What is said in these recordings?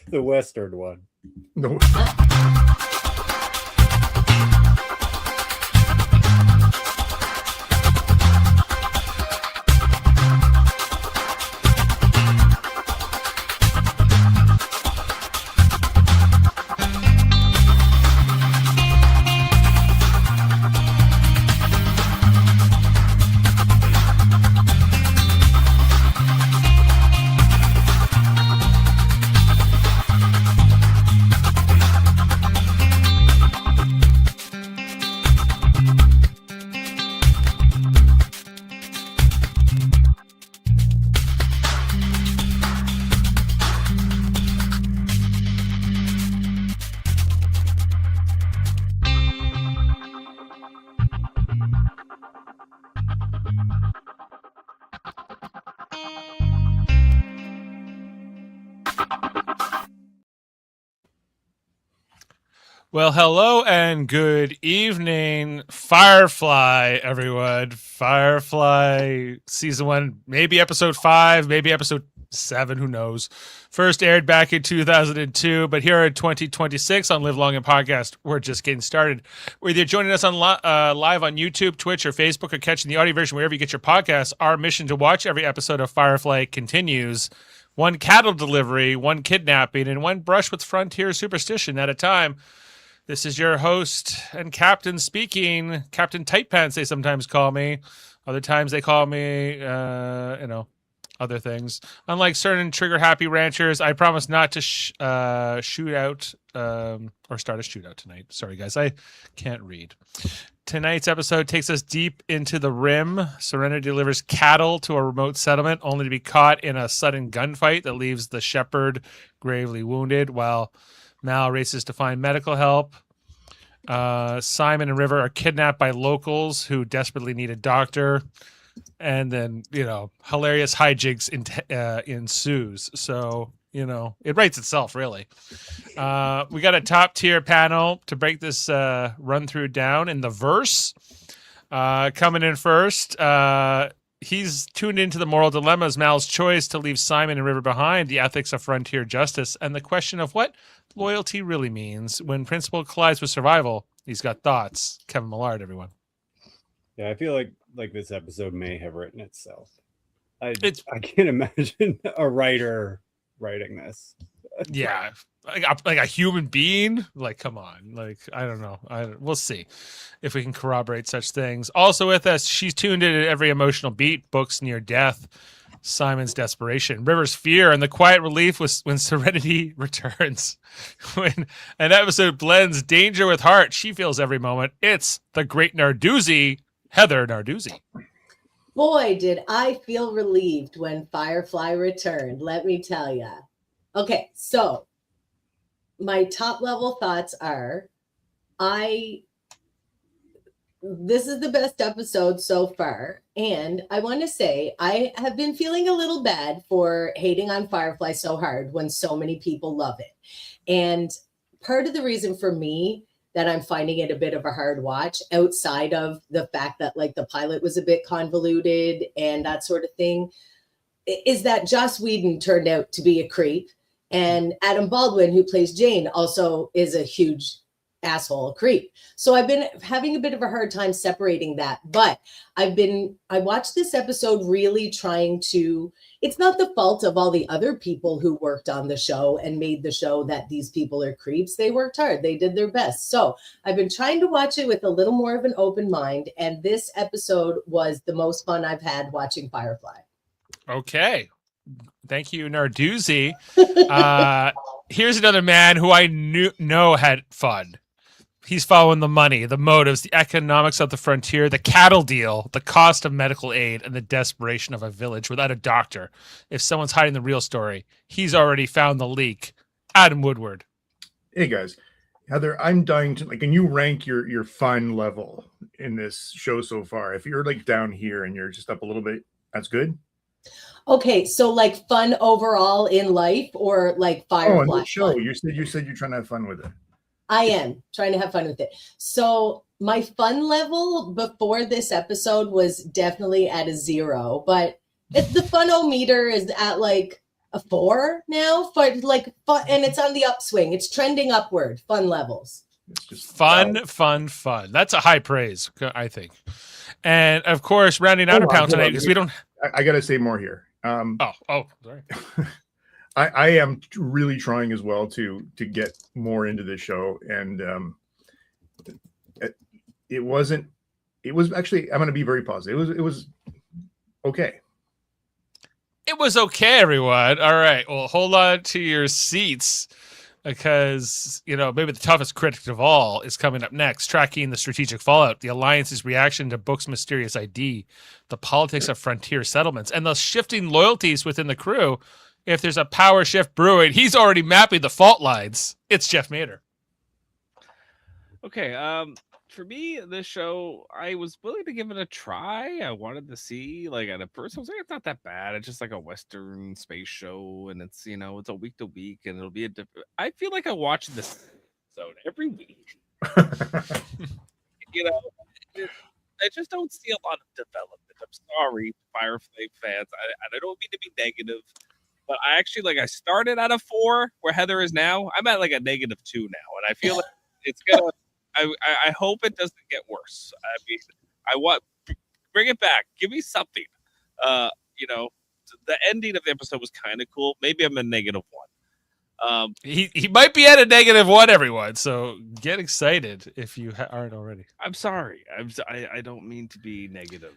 The Western one. No. Well, hello and good evening, Firefly, everyone. Firefly season 1, maybe episode 5, maybe episode 7, who knows. First aired back in 2002, but here in 2026 on Live Long and Podcast, we're just getting started. Whether you're joining us on live on YouTube, Twitch, or Facebook, or catching the audio version wherever you get your podcasts, our mission to watch every episode of Firefly continues. One cattle delivery, one kidnapping, and one brush with frontier superstition at a time. This is your host and captain speaking. Captain Tight Pants, they sometimes call me. Other times they call me, other things. Unlike certain trigger-happy ranchers, I promise not to shoot out or start a shootout tonight. Sorry, guys, I can't read. Tonight's episode takes us deep into the Rim. Serenity delivers cattle to a remote settlement, only to be caught in a sudden gunfight that leaves the shepherd gravely wounded, while Mal races to find medical help. Simon and River are kidnapped by locals who desperately need a doctor. And then, hilarious hijinks ensues. So, it writes itself, really. We got a top tier panel to break this run through down in the verse. Coming in first, he's tuned into the moral dilemmas, Mal's choice to leave Simon and River behind, the ethics of frontier justice, and the question of what loyalty really means when principle collides with survival. He's got thoughts. Kevin Millard, everyone. Yeah, I feel like this episode may have written itself. I can't imagine a writer writing this. Yeah, like a human being. Like, come on. Like, I don't know. We'll see if we can corroborate such things. Also with us, she's tuned in at every emotional beat. Books near death. Simon's desperation, River's fear, and the quiet relief when Serenity returns. When an episode blends danger with heart, she feels every moment. It's the great Narduzzi, Heather Narduzzi. Boy, did I feel relieved when Firefly returned, let me tell you. Okay, so my top level thoughts are, this is the best episode so far. And I want to say, I have been feeling a little bad for hating on Firefly so hard when so many people love it. And part of the reason for me that I'm finding it a bit of a hard watch, outside of the fact that like the pilot was a bit convoluted and that sort of thing, is that Joss Whedon turned out to be a creep. And Adam Baldwin, who plays Jane, also is a huge asshole creep. So I've been having a bit of a hard time separating that, but I watched this episode really trying to, it's not the fault of all the other people who worked on the show and made the show that these people are creeps. They worked hard. They did their best. So I've been trying to watch it with a little more of an open mind. And this episode was the most fun I've had watching Firefly. Okay. Thank you, Narduzzi. Here's another man who I know had fun. He's following the money, the motives, the economics of the frontier, the cattle deal, the cost of medical aid, and the desperation of a village without a doctor. If someone's hiding the real story, he's already found the leak. Adam Woodward. Hey, guys. Heather, I'm dying to, can you rank your fun level in this show so far? If you're, down here and you're just up a little bit, that's good? Okay, so, fun overall in life or, Firefly? Oh, in the show. You said you're trying to have fun with it. I am trying to have fun with it. So my fun level before this episode was definitely at a 0, but the fun-o-meter is at a 4 now for like fun, and it's on the upswing. It's trending upward. Fun levels. It's just Fun. That's a high praise, I think. And of course, rounding out our panel tonight, because we don't. I got to say more here. Sorry. I am really trying as well to get more into this show, and it was actually, I'm going to be very positive. It was okay. It was okay, everyone. All right. Well, hold on to your seats, because, maybe the toughest critic of all is coming up next, tracking the strategic fallout, the Alliance's reaction to Book's mysterious ID, the politics of frontier settlements, and the shifting loyalties within the crew. If there's a power shift brewing, he's already mapping the fault lines. It's Jeff Mader. Okay, for me, this show, I was willing to give it a try. I wanted to see, at first, I was like, it's not that bad. It's just like a Western space show, and it's, it's a week to week, and it'll be a different. I feel like I watch this episode every week. I just don't see a lot of development. I'm sorry, Firefly fans. I don't mean to be negative, but I actually, I started at a 4, where Heather is now. I'm at a -2 now, and I feel like it's gonna. I hope it doesn't get worse. I mean, I want bring it back. Give me something. The ending of the episode was kind of cool. Maybe I'm a -1. He might be at a -1, everyone. So get excited if you aren't already. I'm sorry. I don't mean to be negative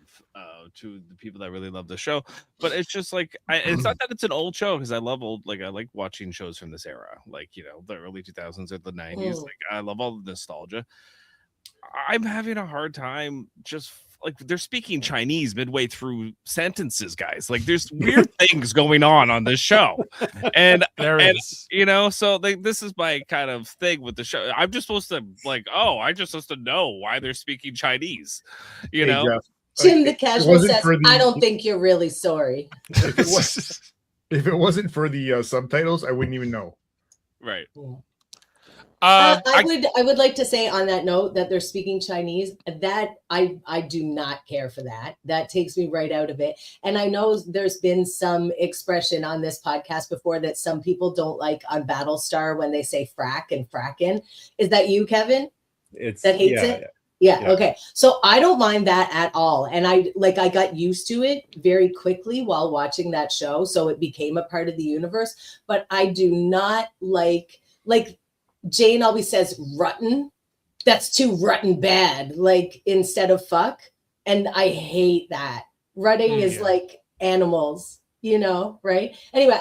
to the people that really love the show, but it's just it's not that it's an old show, because I love old. I like watching shows from this era, the early 2000s or the 90s. I love all the nostalgia. I'm having a hard time just. They're speaking Chinese midway through sentences, guys. There's weird things going on this show, and is. So this is my kind of thing with the show. I'm just supposed to I'm just supposed to know why they're speaking Chinese, Jeff, Tim the Casual says, I don't think you're really sorry. If it wasn't for the subtitles, I wouldn't even know. Right. I would like to say on that note that they're speaking Chinese, that I do not care for that. That takes me right out of it. And I know there's been some expression on this podcast before that some people don't like on Battlestar when they say frack and frackin'. Is that you, Kevin? That hates it? Yeah. Okay. So I don't mind that at all. And I got used to it very quickly while watching that show. So it became a part of the universe. But I do not like Jane always says ruttin. That's too ruttin bad, instead of fuck. And I hate that. Rutting is like animals, right? Anyway,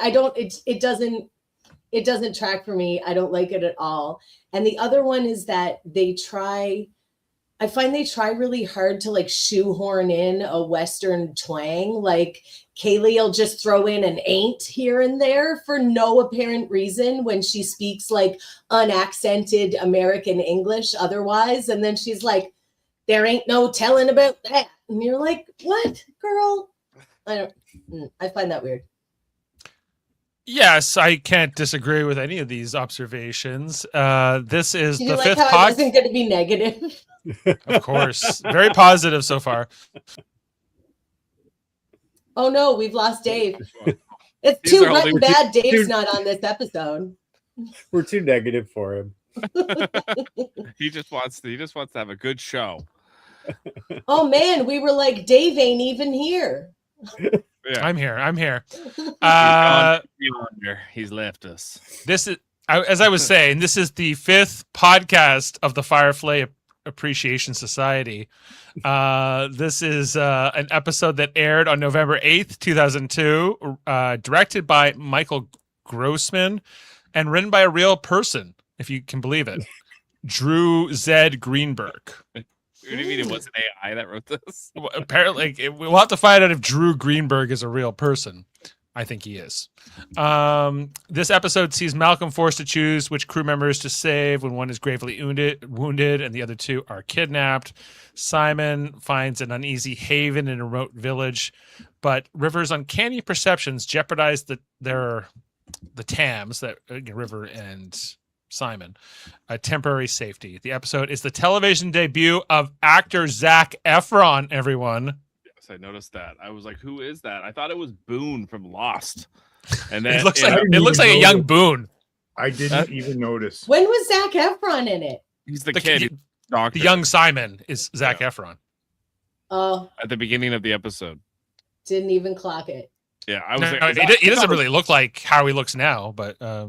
it doesn't track for me. I don't like it at all. And the other one is that I find they try really hard to shoehorn in a Western twang. Kaylee will just throw in an ain't here and there for no apparent reason when she speaks unaccented American English otherwise. And then she's like, there ain't no telling about that. And you're like, what, girl? I find that weird. Yes, I can't disagree with any of these observations. This is Did the you fifth how I wasn't going to be negative? Of course. Very positive so far. Oh no, we've lost Dave. It's too rotten bad Dave's not on this episode. We're too negative for him. He just wants to have a good show. Oh man, we were like, Dave ain't even here. Yeah. I'm here. He's left us. This is, as I was saying, this is the 5th podcast of the Firefly Appreciation Society. This is an episode that aired on November 8th, 2002, directed by Michael Grossman and written by a real person, if you can believe it, Drew Z. Greenberg. What do you mean it wasn't AI that wrote this? Well, apparently, we'll have to find out if Drew Greenberg is a real person. I think he is. This episode sees Malcolm forced to choose which crew members to save when one is gravely wounded and the other 2 are kidnapped. Simon finds an uneasy haven in a remote village, but River's uncanny perceptions jeopardize the Tams, that River and Simon, a temporary safety. The episode is the television debut of actor Zac Efron, everyone. Yes, I noticed that. I was like, who is that? I thought it was Boone from Lost. And then It looks you know, like a young Boone. I didn't even notice. When was Zac Efron in it? he's the kid, he's the doctor, The young Simon is Zac Efron. Oh, at the beginning of the episode. didn't even clock it. Yeah, I was. No, he doesn't really look like how he looks now, but Yeah,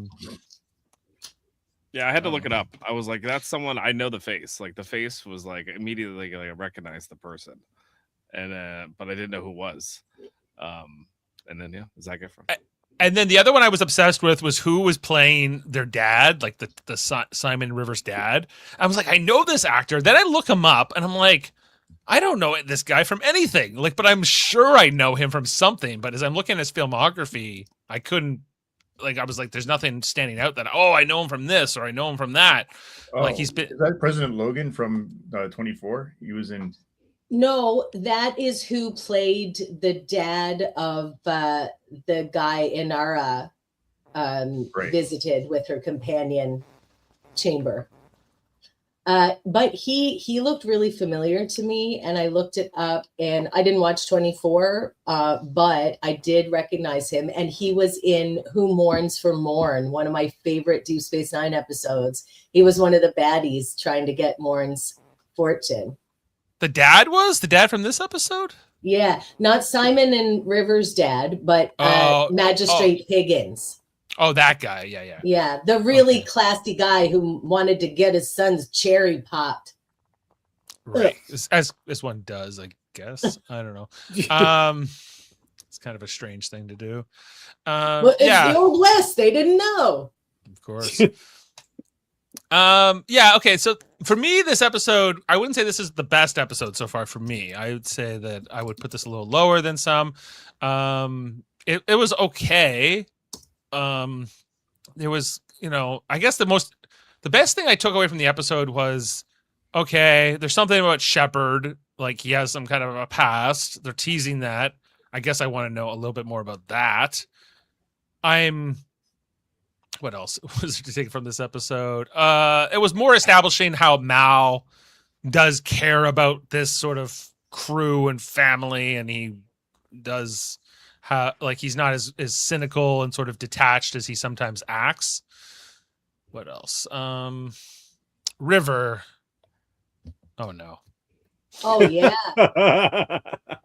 I had to look it up. I was like, that's someone I know the face. Like the face was like immediately like I recognized the person, and but I didn't know who it was. And then yeah, Zac Efron. and then the other one I was obsessed with was who was playing their dad, like the Simon Rivers dad. I was like, I know this actor. Then I look him up, and I'm like, I don't know this guy from anything. Like, but I'm sure I know him from something. But as I'm looking at his filmography, I couldn't. Like, I was like, there's nothing standing out that I know him from this or I know him from that. Like he's been. Is that President Logan from 24? He was in. No, that is who played the dad of the guy in our visited with her companion chamber. But he looked really familiar to me, and I looked it up, and I didn't watch 24, but I did recognize him, and he was in Who Mourns for Morn, one of my favorite Deep Space Nine episodes. He was one of the baddies trying to get Morn's fortune. The dad from this episode? Yeah, not Simon and Rivers' dad, but Magistrate Higgins. Oh, that guy. Yeah. Yeah, the really classy guy who wanted to get his son's cherry popped. Right. As one does, I guess. I don't know. It's kind of a strange thing to do. Well, it's the Old West. They didn't know. Of course. Yeah, okay. So for me, this episode, I wouldn't say this is the best episode so far for me. I would say that I would put this a little lower than some. It was okay. There was, I guess the best thing I took away from the episode was, okay, there's something about Shepard, like he has some kind of a past. They're teasing that. I guess I want to know a little bit more about that. What else was to take from this episode? It was more establishing how Mal does care about this sort of crew and family, and he does he's not as cynical and sort of detached as he sometimes acts. What else? River. Oh no. Oh yeah.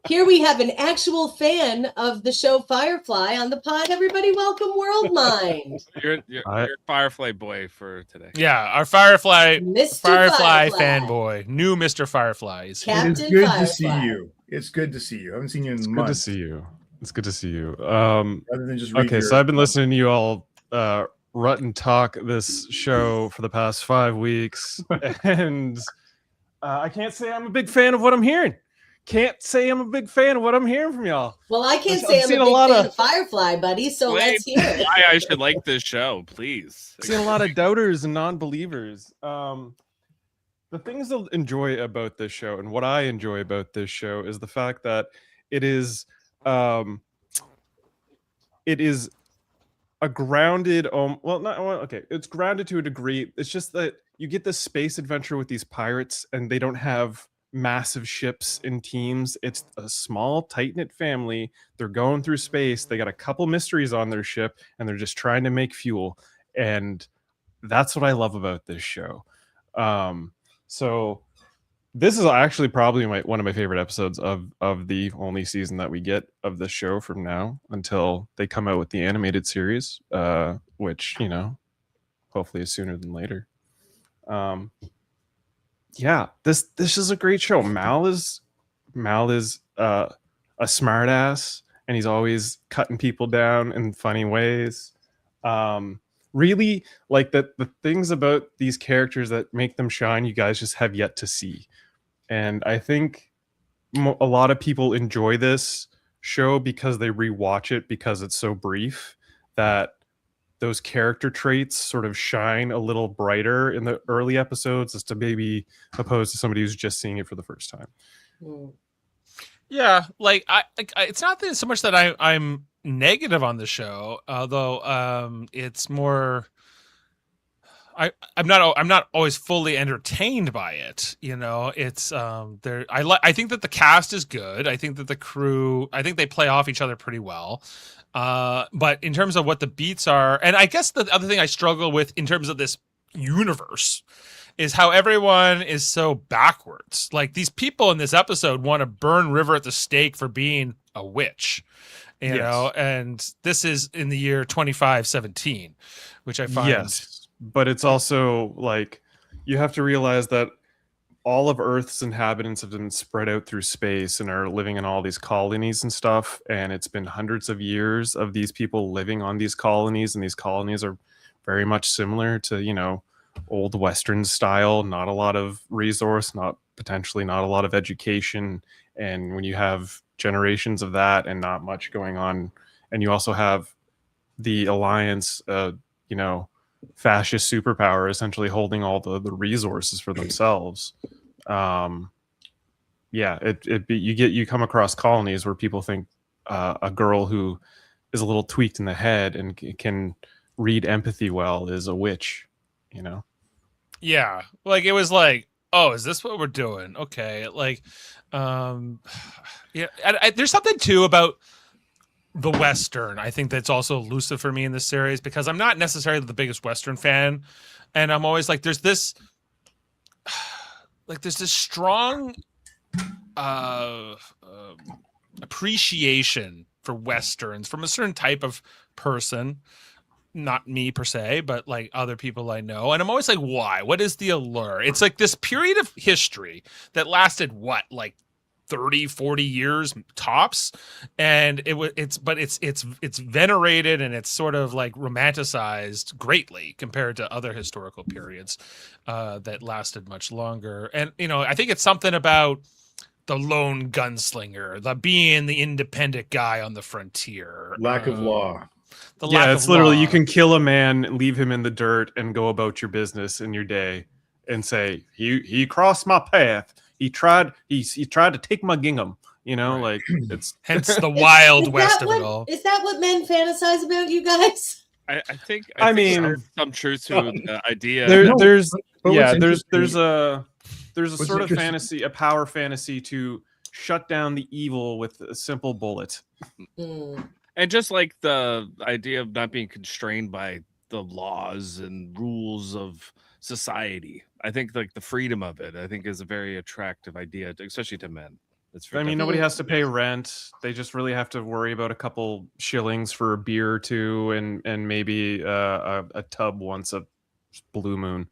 Here we have an actual fan of the show Firefly on the pod. Everybody, welcome Worldmind. You're a Firefly boy for today. Yeah, our Firefly Mr. Firefly fanboy, new Mr. Firefly. It's good to see you. It's good to see you. I haven't seen you in months. Good to see you. It's good to see you. Rather than just Okay, so I've been listening to you all rut and talk this show for the past 5 weeks, and I can't say I'm a big fan of what I'm hearing. Can't say I'm a big fan of what I'm hearing from y'all. Well, I can't say I'm a big fan of Firefly, buddy, so let's hear it. Why I should like this show, please. I've seen a lot of doubters and non-believers. The things to enjoy about this show, and what I enjoy about this show, is the fact that it is a grounded it's grounded to a degree. It's just that you get this space adventure with these pirates, and they don't have massive ships and teams. It's a small, tight-knit family. They're going through space. They got a couple mysteries on their ship, and they're just trying to make fuel. And that's what I love about this show. So this is actually probably one of my favorite episodes of the only season that we get of the show from now until they come out with the animated series, which, hopefully is sooner than later. Yeah, this is a great show. Mal is a smart ass, and he's always cutting people down in funny ways. Really, like the things about these characters that make them shine, you guys just have yet to see. And I think a lot of people enjoy this show because they rewatch it because it's so brief that those character traits sort of shine a little brighter in the early episodes as to maybe opposed to somebody who's just seeing it for the first time. Yeah, like I it's not so much that I'm negative on the show, although it's more. I'm not always fully entertained by it. You know, it's I think that the cast is good. I think that the crew, I think they play off each other pretty well. But in terms of what the beats are, and I guess the other thing I struggle with in terms of this universe is how everyone is so backwards. Like these people in this episode want to burn River at the stake for being a witch. You know, and this is in the year 2517, which I find but it's also like you have to realize that all of Earth's inhabitants have been spread out through space and are living in all these colonies and stuff, and it's been hundreds of years of these people living on these colonies, and these colonies are very much similar to, you know, old Western style, not a lot of resource, not a lot of education, and when you have generations of that and not much going on, and you also have the alliance, you know, fascist superpower essentially holding all the resources for themselves. You come across colonies where people think a girl who is a little tweaked in the head and can read empathy well is a witch, you know. Yeah, like it was like, oh, is this what we're doing? Okay, like there's something too about the Western. I think that's also elusive for me in this series because I'm not necessarily the biggest Western fan, and I'm always like, there's this strong appreciation for Westerns from a certain type of person. Not me per se, but like other people I know. And I'm always like, why? What is the allure? It's like this period of history that lasted what, like 30, 40 years tops. And it's venerated and it's sort of like romanticized greatly compared to other historical periods that lasted much longer. And, you know, I think it's something about the lone gunslinger, the being the independent guy on the frontier. Lack of law. It's literally you can kill a man, leave him in the dirt, and go about your business in your day, and say he crossed my path. He tried to take my gingham. You know, right. Like it's hence the wild west of it all. Is that what men fantasize about, you guys? I think there's some truth to the idea. There's a What's sort of fantasy, a power fantasy to shut down the evil with a simple bullet. And just like the idea of not being constrained by the laws and rules of society, I think like the freedom of it, I think is a very attractive idea, especially to men. Nobody has to pay rent. They just really have to worry about a couple shillings for a beer or two, and maybe a tub once a blue moon.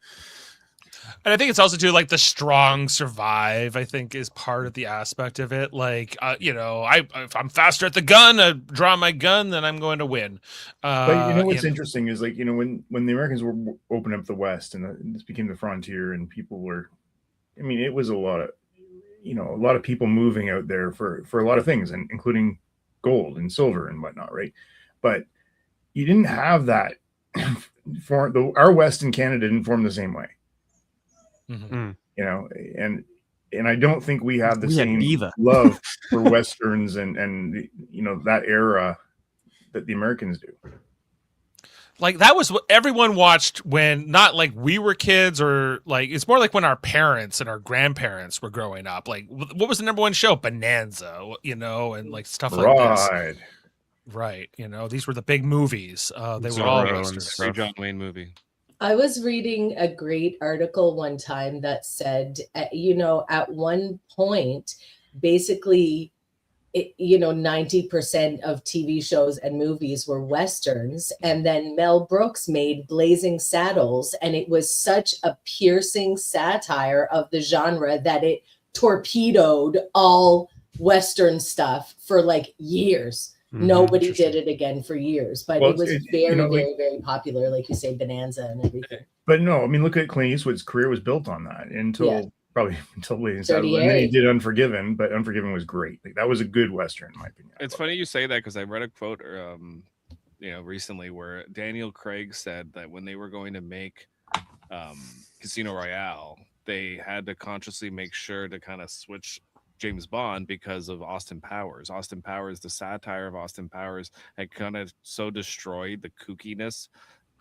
And I think it's also too like the strong survive, I think, is part of the aspect of it. Like, you know, if I'm faster at the gun, I draw my gun, then I'm going to win. But you know what's interesting is, like, you know, when the Americans were opening up the West and this became the frontier, and people were, I mean, it was a lot of people moving out there for a lot of things, and including gold and silver and whatnot, right? But you didn't have that. Our West and Canada didn't form the same way. Mm-hmm. You know, and I don't think we have the same love for Westerns and you know, that era that the Americans do. Like that was what everyone watched when, not like we were kids, or like it's more like when our parents and our grandparents were growing up. Like, what was the number one show? Bonanza, you know, and like stuff like this. Right. You know, these were the big movies. They were all Westerns. Every John Wayne movie. I was reading a great article one time that said, you know, at one point, basically, 90% of TV shows and movies were Westerns. And then Mel Brooks made Blazing Saddles. And it was such a piercing satire of the genre that it torpedoed all Western stuff for like years. Nobody did it again for years, but it was very popular, like you say, Bonanza and everything. But no, I mean, look at Clint Eastwood's career was built on that until Blazing Saddles, and then he did Unforgiven, but Unforgiven was great. Like, that was a good Western, in my opinion. It's funny you say that, because I read a quote, recently where Daniel Craig said that when they were going to make Casino Royale, they had to consciously make sure to kind of switch James Bond because of Austin Powers. Austin Powers, the satire of Austin Powers had kind of so destroyed the kookiness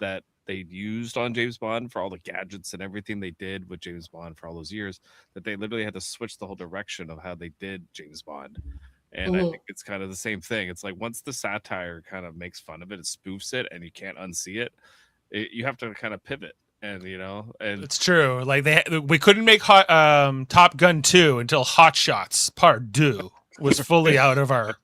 that they used on James Bond for all the gadgets and everything they did with James Bond for all those years, that they literally had to switch the whole direction of how they did James Bond. And I think it's kind of the same thing. It's like once the satire kind of makes fun of it, it spoofs it, and you can't unsee it, you have to kind of pivot. And and it's true. Like we couldn't make Top Gun 2 until Hot Shots Part 2 was fully out of our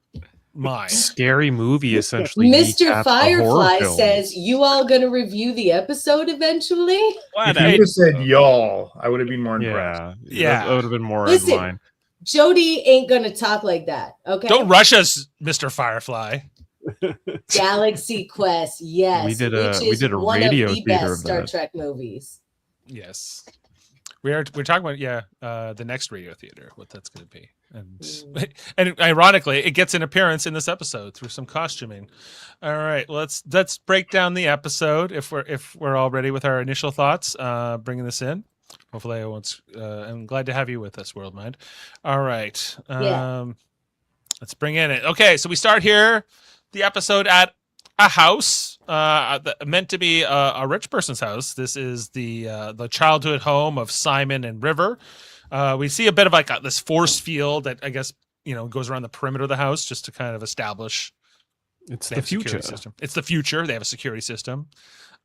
mind. Scary movie, essentially. Mr. Firefly says, "You all gonna review the episode eventually?" If you would have said y'all, I would have been more impressed. Yeah, that would have been more in line. Jody ain't gonna talk like that. Okay, don't rush us, Mr. Firefly. Galaxy Quest, yes, we did a one radio of the best Star Trek movies. Yes, we're talking about the next radio theater, what that's going to be, and ironically, it gets an appearance in this episode through some costuming. All right, let's break down the episode if we're all ready with our initial thoughts. Bringing this in. Hopefully, I'm glad to have you with us, Worldmind. All right, let's bring in it. Okay, so we start here. The episode at a house meant to be a rich person's house. This is the childhood home of Simon and River. We see a bit of like this force field that I guess goes around the perimeter of the house just to kind of establish it's the future system. It's the future. They have a security system.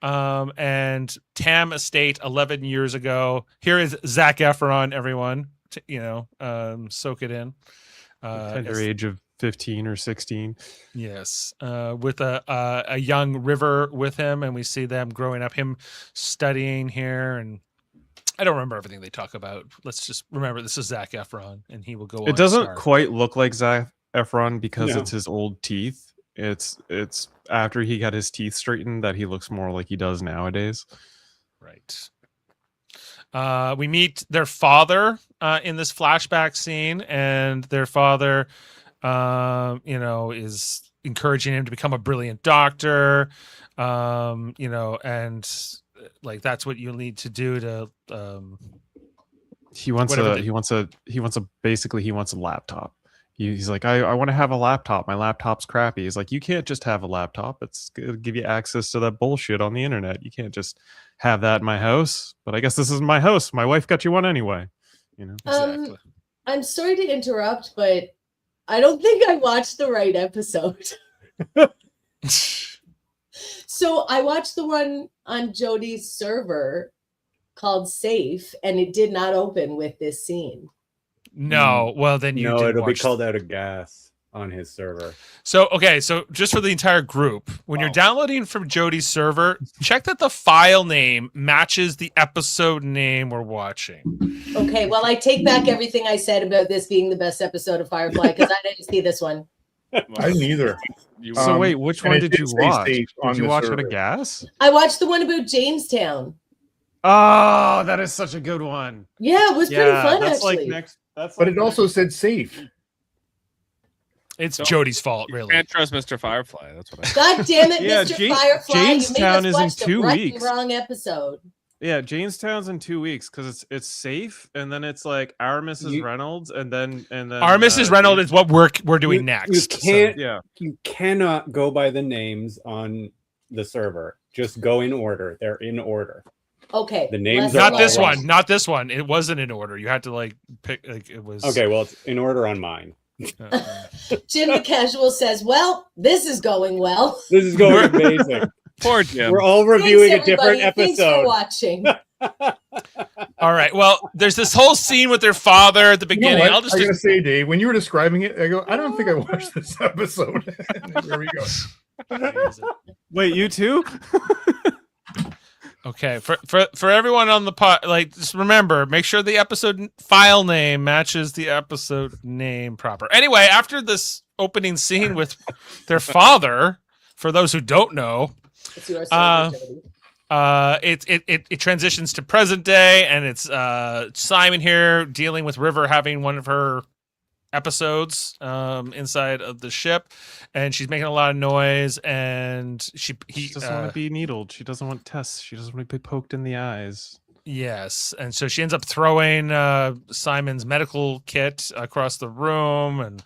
And Tam estate 11 years ago. Here is Zac Efron, everyone. Soak it in. Tender age of 15 or 16. Yes, with a young River with him, and we see them growing up, him studying here, and I don't remember everything they talk about. Let's just remember this is Zac Efron, and he will go on. It doesn't quite look like Zac Efron because it's his old teeth. It's after he got his teeth straightened that he looks more like he does nowadays. Right. We meet their father in this flashback scene, and their father is encouraging him to become a brilliant doctor, and like that's what you need to do to he wants a laptop. He's like, I want to have a laptop. My laptop's crappy. He's like, you can't just have a laptop. It's going to give you access to that bullshit on the internet. You can't just have that in my house. But I guess this isn't my house. My wife got you one anyway. Exactly. I'm sorry to interrupt, but I don't think I watched the right episode. So I watched the one on Jody's server called Safe, and it did not open with this scene. No, well then it'll be called out of gas on his server. So just for the entire group, when you're downloading from Jody's server, check that the file name matches the episode name we're watching. Okay, well I take back everything I said about this being the best episode of Firefly because I didn't see this one. I didn't either. So wait, which one did you watch? Did you watch Out of Gas? I watched the one about Jamestown. Oh, that is such a good one. Yeah, it was pretty fun actually. But it also said Safe. It's Jody's fault, really. Can't trust Mr. Firefly. That's what I. God damn it, Mr. Firefly! Jamestown you made us is in 2 watch weeks. The wrong episode. Yeah, Jamestown's in 2 weeks because it's Safe, and then it's like Our Mrs. Reynolds, and then Our Mrs. Reynolds is what we're doing next. You cannot go by the names on the server. Just go in order. They're in order. Okay. The names not this one. Not this one. It wasn't in order. You had to like pick. Like it was. Okay. Well, it's in order on mine. Jim the Casual says, "Well, this is going well. This is going amazing." Poor Jim. We're all reviewing a different Thanks episode. for watching. All right. Well, there's this whole scene with their father at the beginning. I gotta say, Dave, when you were describing it, I go, I don't think I watched this episode. There we go. Wait, you too? Okay, for everyone on the pod, like just remember, make sure the episode file name matches the episode name proper. Anyway, after this opening scene with their father, for those who don't know, it transitions to present day, and it's Simon here dealing with River having one of her episodes inside of the ship, and she's making a lot of noise, and he doesn't want to be needled. She doesn't want tests. She doesn't want to be poked in the eyes. Yes, and so she ends up throwing Simon's medical kit across the room, and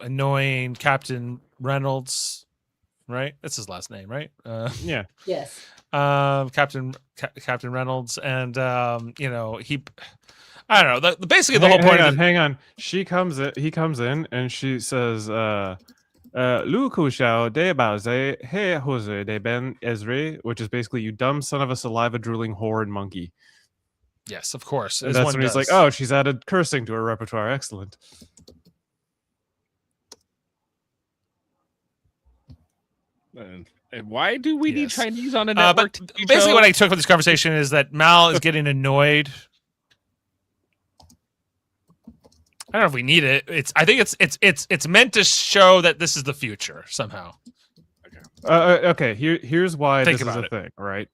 annoying Captain Reynolds. right? That's his last name, right? Yeah. Yes. Captain Reynolds, and you know, I don't know. Basically, the whole point of hang on. He comes in, and she says, Lu Kushao de Baze, He Jose de Ben Ezri, which is basically, you dumb son of a saliva drooling horrid monkey. yes, of course. And as that's one when he's like, does. oh, she's added cursing to her repertoire. Excellent. And why do we need Yes. Chinese on a network? But basically, what I took from this conversation is that Mal is getting annoyed. I don't know if we need it. I think it's meant to show that this is the future somehow. Okay. Here's why Think this is about a it. thing, right?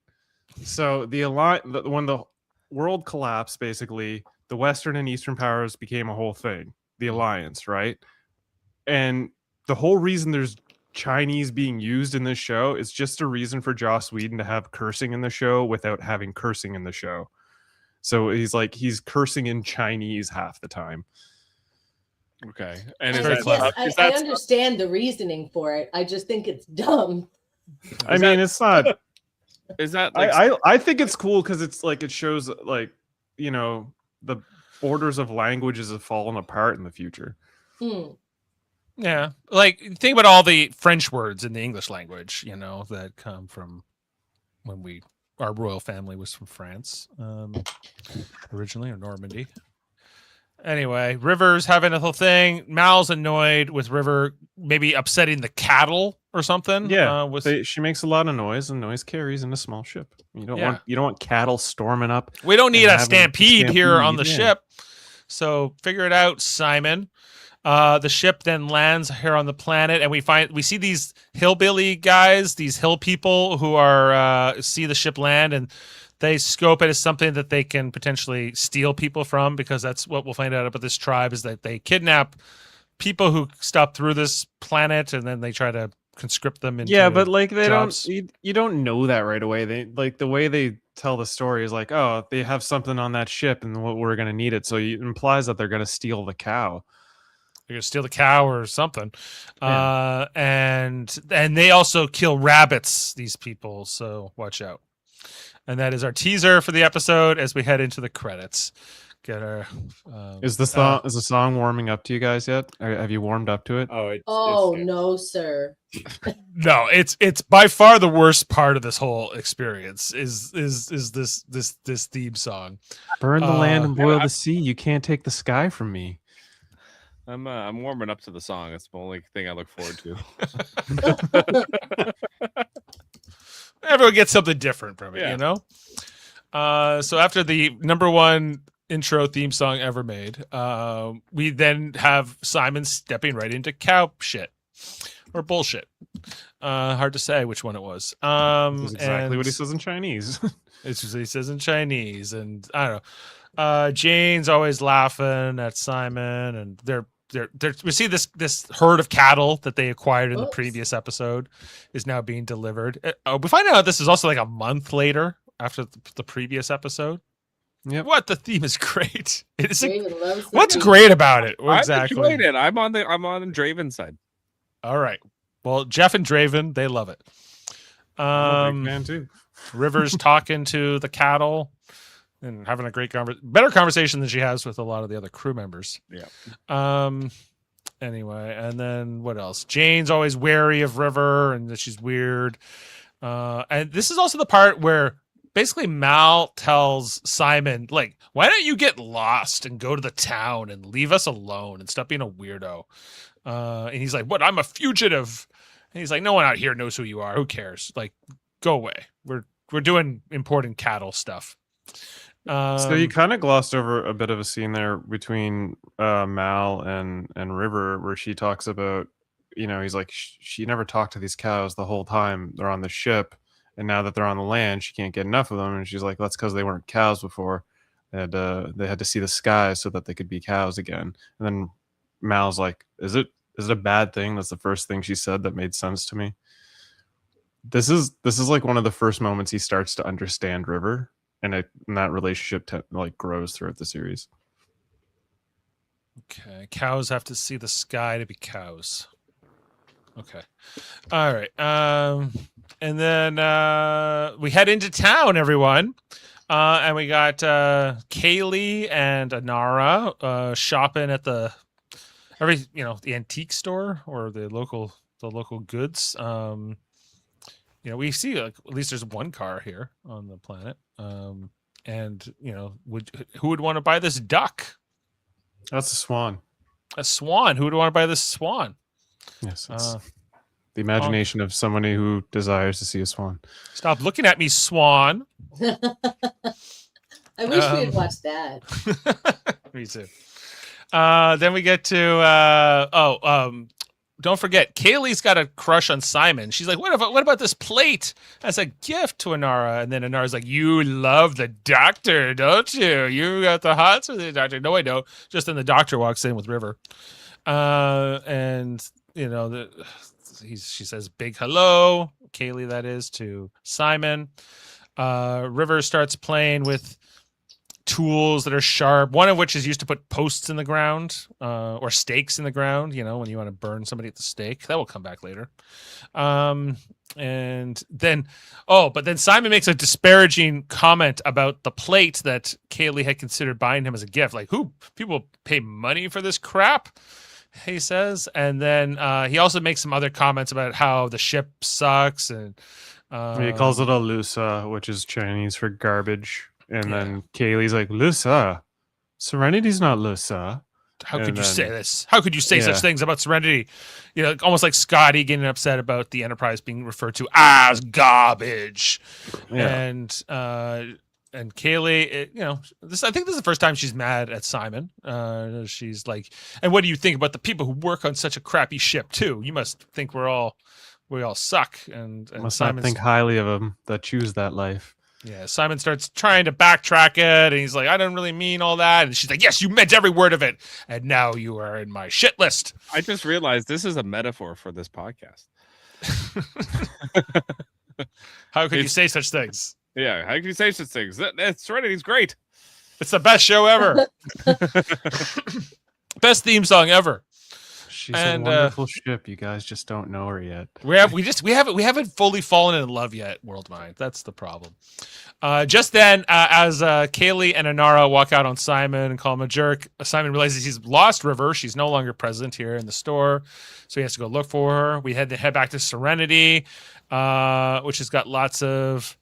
So when the world collapsed, basically, the Western and Eastern powers became a whole thing, the alliance, right? And the whole reason there's Chinese being used in this show is just a reason for Joss Whedon to have cursing in the show without having cursing in the show. So he's cursing in Chinese half the time. Okay, and It's very clever. Yes, I understand the reasoning for it. I just think it's dumb. I mean, it's not. Is that like, I think it's cool because it's like, it shows, like, you know, the borders of languages have fallen apart in the future. Hmm. Yeah, like think about all the French words in the English language, you know, that come from when our royal family was from France originally, or Normandy. Anyway, River's having a whole thing. Mal's annoyed with River maybe upsetting the cattle or something. Yeah, she she makes a lot of noise, and noise carries in a small ship. You don't Yeah. want cattle storming up. we don't need and a having stampede here on the yeah. ship. So figure it out, Simon. The ship then lands here on the planet, and we see these hillbilly guys, these hill people who are see the ship land, and they scope it as something that they can potentially steal people from, because that's what we'll find out about this tribe, is that they kidnap people who stop through this planet, and then they try to conscript them into But like, they jobs. don't. You don't know that right away. They, like, the way they tell the story is like, oh, they have something on that ship, and we're gonna need it. So it implies that they're gonna steal the cow. They're gonna steal the cow or something. Yeah. And they also kill rabbits, these people, so watch out. And that is our teaser for the episode as we head into the credits. Get our Is the song warming up to you guys yet? Have you warmed up to it? Oh no, sir. no, it's by far the worst part of this whole experience is this theme song. Burn the land and boil the sea. You can't take the sky from me. I'm warming up to the song. It's the only thing I look forward to. Everyone gets something different from it, Yeah. you know? So after the #1 intro theme song ever made, we then have Simon stepping right into cow shit or bullshit. Hard to say which one it was. That's exactly what he says in Chinese. It's what he says in Chinese, and I don't know. Jane's always laughing at Simon, and we see this herd of cattle that they acquired in the Oops. previous episode is now being delivered. We find out this is also like a month later after the previous episode. Yep. What, the theme is great. It is David loves the what's theme. great about it? I'm Exactly. enjoying it. I'm on Draven's side. All right. Well, Jeff and Draven, they love it. I'm a big fan too. River's talking to the cattle and having a great better conversation than she has with a lot of the other crew members. Yeah. Anyway, and then what else? Jane's always wary of River and that she's weird. And this is also the part where basically Mal tells Simon, like, why don't you get lost and go to the town and leave us alone and stop being a weirdo? And he's like, what? I'm a fugitive. And he's like, no one out here knows who you are. Who cares? Like, go away. We're doing important cattle stuff. So you kind of glossed over a bit of a scene there between Mal and River, where she talks about, you know, he's like, she never talked to these cows the whole time they're on the ship, and now that they're on the land, she can't get enough of them. And she's like, that's because they weren't cows before, and they had to see the sky so that they could be cows again. And then Mal's like, is it a bad thing? That's the first thing she said that made sense to me. This is like one of the first moments he starts to understand River. And that relationship grows throughout the series. Okay, cows have to see the sky to be cows. Okay. All right. And then we head into town, everyone. And we got Kaylee and Anara shopping at the antique store or the local goods. We see at least there's one car here on the planet. And who would want to buy this duck? That's a swan. A swan. Who would want to buy this swan? Yes, it's the imagination of somebody who desires to see a swan. Stop looking at me, swan. I wish we had watched that. Me too. Then we get to don't forget, Kaylee's got a crush on Simon. She's like, what about this plate as a gift to Anara? And then Anara's like, you love the doctor, don't you? You got the hots for the doctor. No, I don't. Just then the doctor walks in with River. And she says big hello, Kaylee that is, to Simon. River starts playing with tools that are sharp, one of which is used to put posts in the ground or stakes in the ground, when you want to burn somebody at the stake. That will come back later. And then Simon makes a disparaging comment about the plate that Kaylee had considered buying him as a gift. Like, who people pay money for this crap, he says. And then he also makes some other comments about how the ship sucks, and he calls it a lusa, which is Chinese for garbage. And then Kaylee's like, Lusa, Serenity's not Lusa. How could you say this? How could you say such things about Serenity? Almost like Scotty getting upset about the Enterprise being referred to as garbage. Yeah. And Kaylee, I think this is the first time she's mad at Simon. She's like, and what do you think about the people who work on such a crappy ship too? You must think we all suck. And must not think highly of them that choose that life. Yeah, Simon starts trying to backtrack it, and he's like, I don't really mean all that. And she's like, yes, you meant every word of it. And now you are in my shit list. I just realized this is a metaphor for this podcast. How could you say such things? Yeah, how can you say such things? Serenity's great. It's the best show ever. Best theme song ever. She's a wonderful ship. You guys just don't know her yet. We haven't fully fallen in love yet, Worldmind. That's the problem. Just then, as Kaylee and Anara walk out on Simon and call him a jerk, Simon realizes he's lost River. She's no longer present here in the store, so he has to go look for her. We head back to Serenity, which has got lots of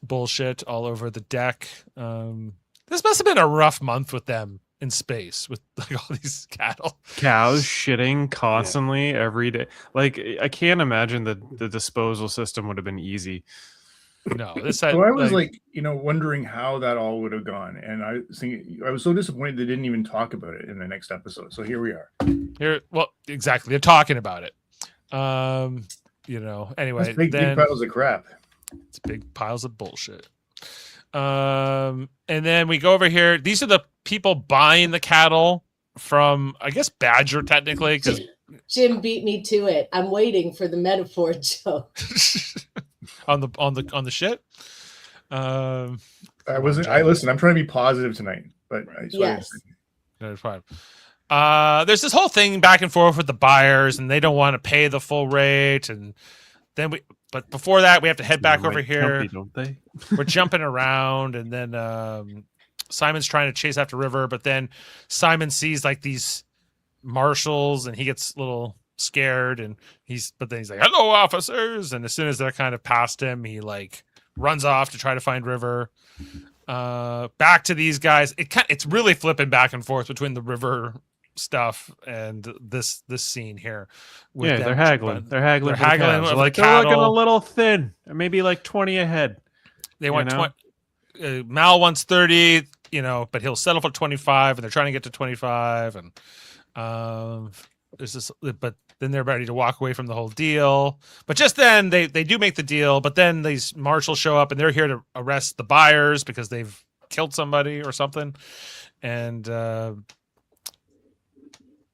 bullshit all over the deck. This must have been a rough month with them in space, with like all these cows shitting constantly every day. Like, I can't imagine that the disposal system would have been easy. No, I was wondering how that all would have gone, and I was so disappointed they didn't even talk about it in the next episode. So here we are. Exactly, they're talking about it. Anyway, that's big piles of crap. It's big piles of bullshit. And then we go over here. These are the people buying the cattle from, I guess, Badger, technically, because Jim beat me to it. I'm waiting for the metaphor joke. on the shit. Listen, I'm trying to be positive tonight, but yes. No, it's fine. There's this whole thing back and forth with the buyers, and they don't want to pay the full rate, and then but before that, we have to head back over here. Don't they? We're jumping around, and then Simon's trying to chase after River, but then Simon sees like these marshals, and he gets a little scared, and then he's like, "Hello, officers!" And as soon as they're kind of past him, he like runs off to try to find River. Back to these guys. It's really flipping back and forth between the River stuff and this scene here. They're haggling. They're haggling. Like they're looking a little thin. Maybe like 20 ahead. They want 20. Mal wants 30. But he'll settle for 25, and they're trying to get to 25. And there's this. But then they're ready to walk away from the whole deal. But just then they do make the deal. But then these marshals show up, and they're here to arrest the buyers because they've killed somebody or something. And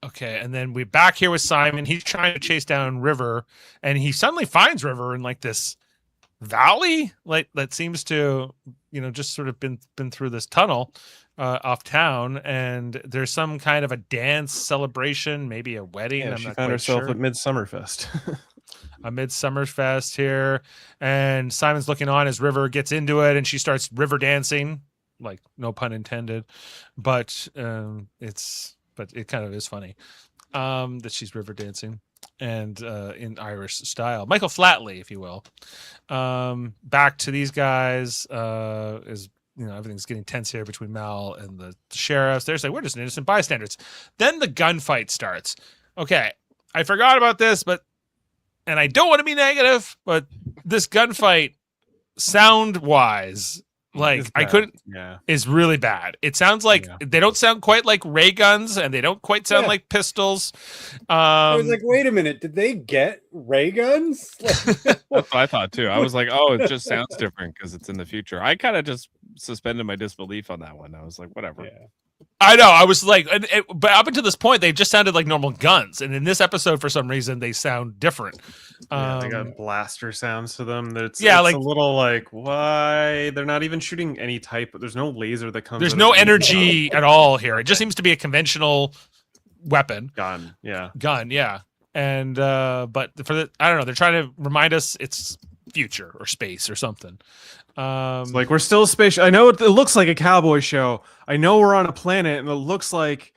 okay, and then we're back here with Simon. He's trying to chase down River, and he suddenly finds River in like this valley, like that seems to, just sort of been through this tunnel off town, and there's some kind of a dance celebration, maybe a wedding. Yeah, I'm she not found quite herself sure. at Midsummerfest. A Midsummerfest here, and Simon's looking on as River gets into it, and she starts river dancing, like no pun intended, but it kind of is funny that she's river dancing and in Irish style, Michael Flatley, if you will. Back to these guys is everything's getting tense here between Mal and the sheriffs. They're saying we're just innocent bystanders. Then the gunfight starts. Okay, I forgot about this, and I don't want to be negative, but this gunfight, sound wise, like I couldn't. Yeah, is really bad. It sounds like they don't sound quite like ray guns, and they don't quite sound like pistols. I was like, wait a minute, did they get ray guns? That's what I thought too. I was like, oh, it just sounds different because it's in the future. I kind of just suspended my disbelief on that one. I was like, whatever. Yeah. I know. I was like, but up until this point, they just sounded like normal guns, and in this episode, for some reason, they sound different. They got blaster sounds to them. It's like a little like, why they're not even shooting any type. There's no laser that comes. There's no energy at all here. It just seems to be a conventional weapon gun. Yeah, and but I don't know. They're trying to remind us it's future or space or something. It's like we're still space. I know it looks like a cowboy show. I know we're on a planet and it looks like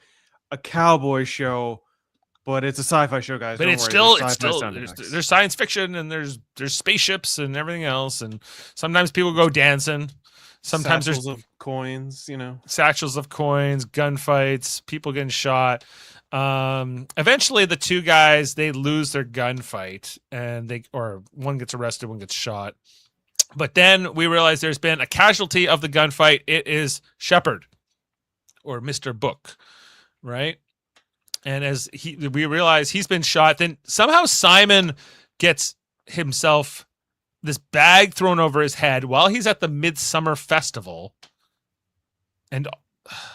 a cowboy show, but it's a sci-fi show, guys. But Don't it's worry. still there's science fiction and there's spaceships and everything else, and sometimes people go dancing. Sometimes satchels there's of coins, satchels of coins, gunfights, people getting shot. Eventually the two guys, they lose their gunfight, and one gets arrested, one gets shot. But then we realize there's been a casualty of the gunfight. It is Shepard, or Mr. Book, right? And as we realize he's been shot, then somehow Simon gets himself this bag thrown over his head while he's at the Midsummer Festival. And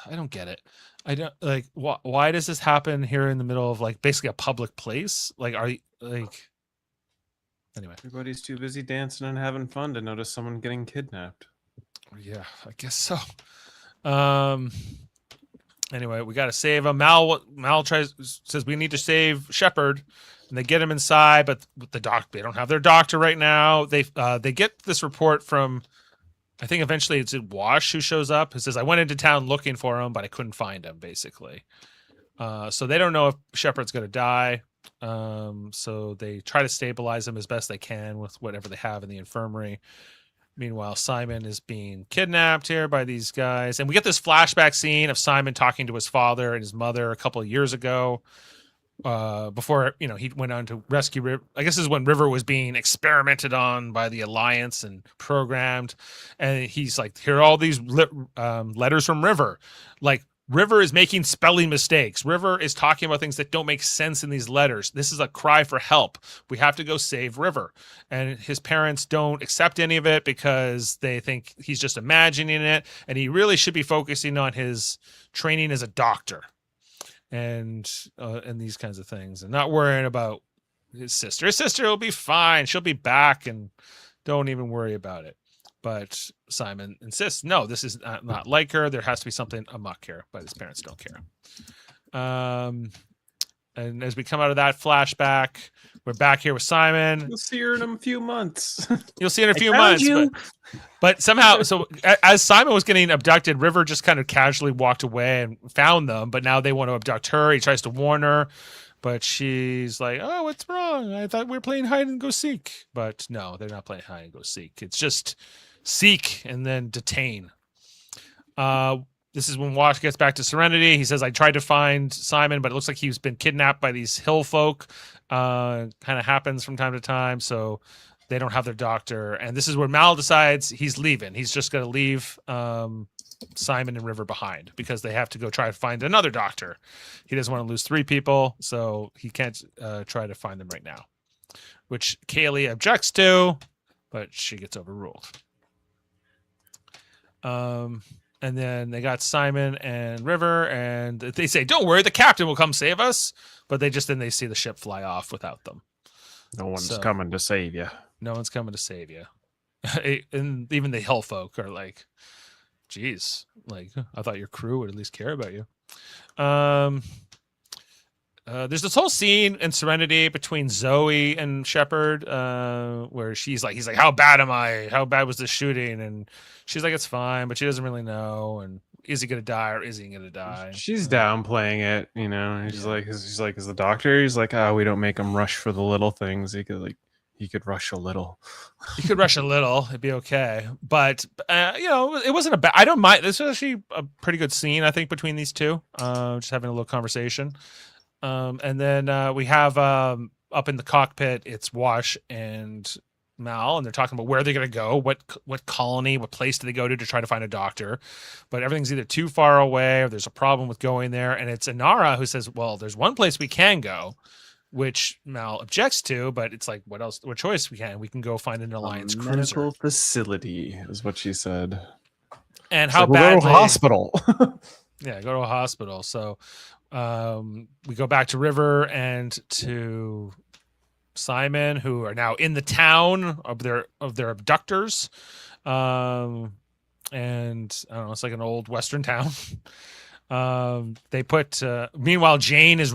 I don't get it. I don't like why does this happen here in the middle of like basically a public place? Like, are you like anyway? Everybody's too busy dancing and having fun to notice someone getting kidnapped. Yeah, I guess so. Anyway, we got to save him. Mal says we need to save Shepard, and they get him inside, but the they don't have their doctor right now. They get this report from, I think eventually it's Wash who shows up. Who says, I went into town looking for him, but I couldn't find him, basically. So they don't know if Shepard's going to die. So they try to stabilize him as best they can with whatever they have in the infirmary. Meanwhile, Simon is being kidnapped here by these guys. And we get this flashback scene of Simon talking to his father and his mother a couple of years ago. Before he went on to rescue River. I guess this is when River was being experimented on by the Alliance and programmed, and he's like, here are all these letters from River. Like, River is making spelling mistakes. River is talking about things that don't make sense in these letters. This is a cry for help. We have to go save River. And his parents don't accept any of it because they think he's just imagining it, and he really should be focusing on his training as a doctor. And these kinds of things, and not worrying about his sister. His sister will be fine. She'll be back, and don't even worry about it. But Simon insists, no, this is not like her. There has to be something amok here, but his parents don't care. And as we come out of that flashback, we're back here with Simon. You'll see her in a few months. You'll see her in a few months. But somehow, so as Simon was getting abducted, River just kind of casually walked away and found them. But now they want to abduct her. He tries to warn her, but she's like, "Oh, what's wrong? I thought we were playing hide and go seek." But no, they're not playing hide and go seek. It's just seek and then detain. This is when Wash gets back to Serenity. He says, I tried to find Simon, but it looks like he's been kidnapped by these hill folk. Kind of happens from time to time, so they don't have their doctor. And this is where Mal decides he's leaving. He's just going to leave Simon and River behind because they have to go try to find another doctor. He doesn't want to lose 3 people, so he can't try to find them right now, which Kaylee objects to, but she gets overruled. And then they got Simon and River, and they say, don't worry, the captain will come save us. But they see the ship fly off without them. No one's coming to save you. No one's coming to save you. And even the hill folk are like, geez, like I thought your crew would at least care about you. There's this whole scene in Serenity between Zoe and Shepard, where he's like, how bad am I? How bad was the shooting? And she's like, it's fine, but she doesn't really know. And is he gonna die or is he gonna die? She's downplaying it, you know. And she's like, is the doctor? He's like, oh, we don't make him rush for the little things. He could rush a little. You could rush a little, it'd be okay. But you know, it wasn't a bad. I don't mind. This was actually a pretty good scene, I think, between these two. Just having a little conversation. And then we have up in the cockpit, it's Wash and Mal, and they're talking about where they're going to go, what colony, what place do they go to try to find a doctor. But everything's either too far away or there's a problem with going there. And it's Inara who says, well, there's one place we can go, which Mal objects to, but it's like, what else? What choice we can? We can go find an Alliance cruiser. Medical facility is what she said. And how we'll badly? go to a hospital. Yeah, go to a hospital. So we go back to River and to Simon, who are now in the town of their abductors. And I don't know, it's like an old Western town. They put meanwhile Jane is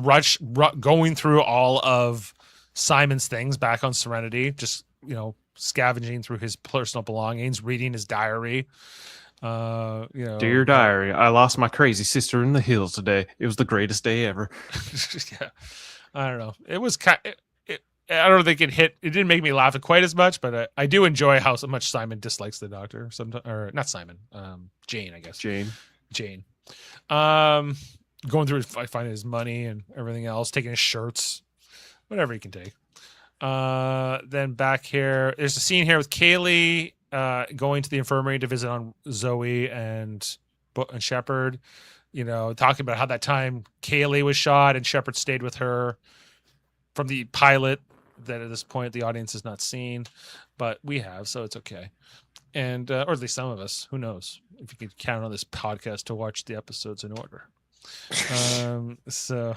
going through all of Simon's things back on Serenity, just, you know, scavenging through his personal belongings, reading his diary. You know, Dear diary, I lost my crazy sister in the hills today. It was the greatest day ever. Yeah, I don't know. It was I don't think it didn't make me laugh quite as much, but I do enjoy how much Simon dislikes the doctor. Sometimes, or not Simon, Jane, I guess. Jane. Going through finding his money and everything else, taking his shirts, whatever he can take. Then back here, there's a scene here with Kaylee going to the infirmary to visit on Zoe and Shepard. You know, talking about how that time Kaylee was shot and Shepard stayed with her from the pilot that at this point the audience has not seen, but we have, so it's okay. And or at least some of us, who knows if you could count on this podcast to watch the episodes in order. So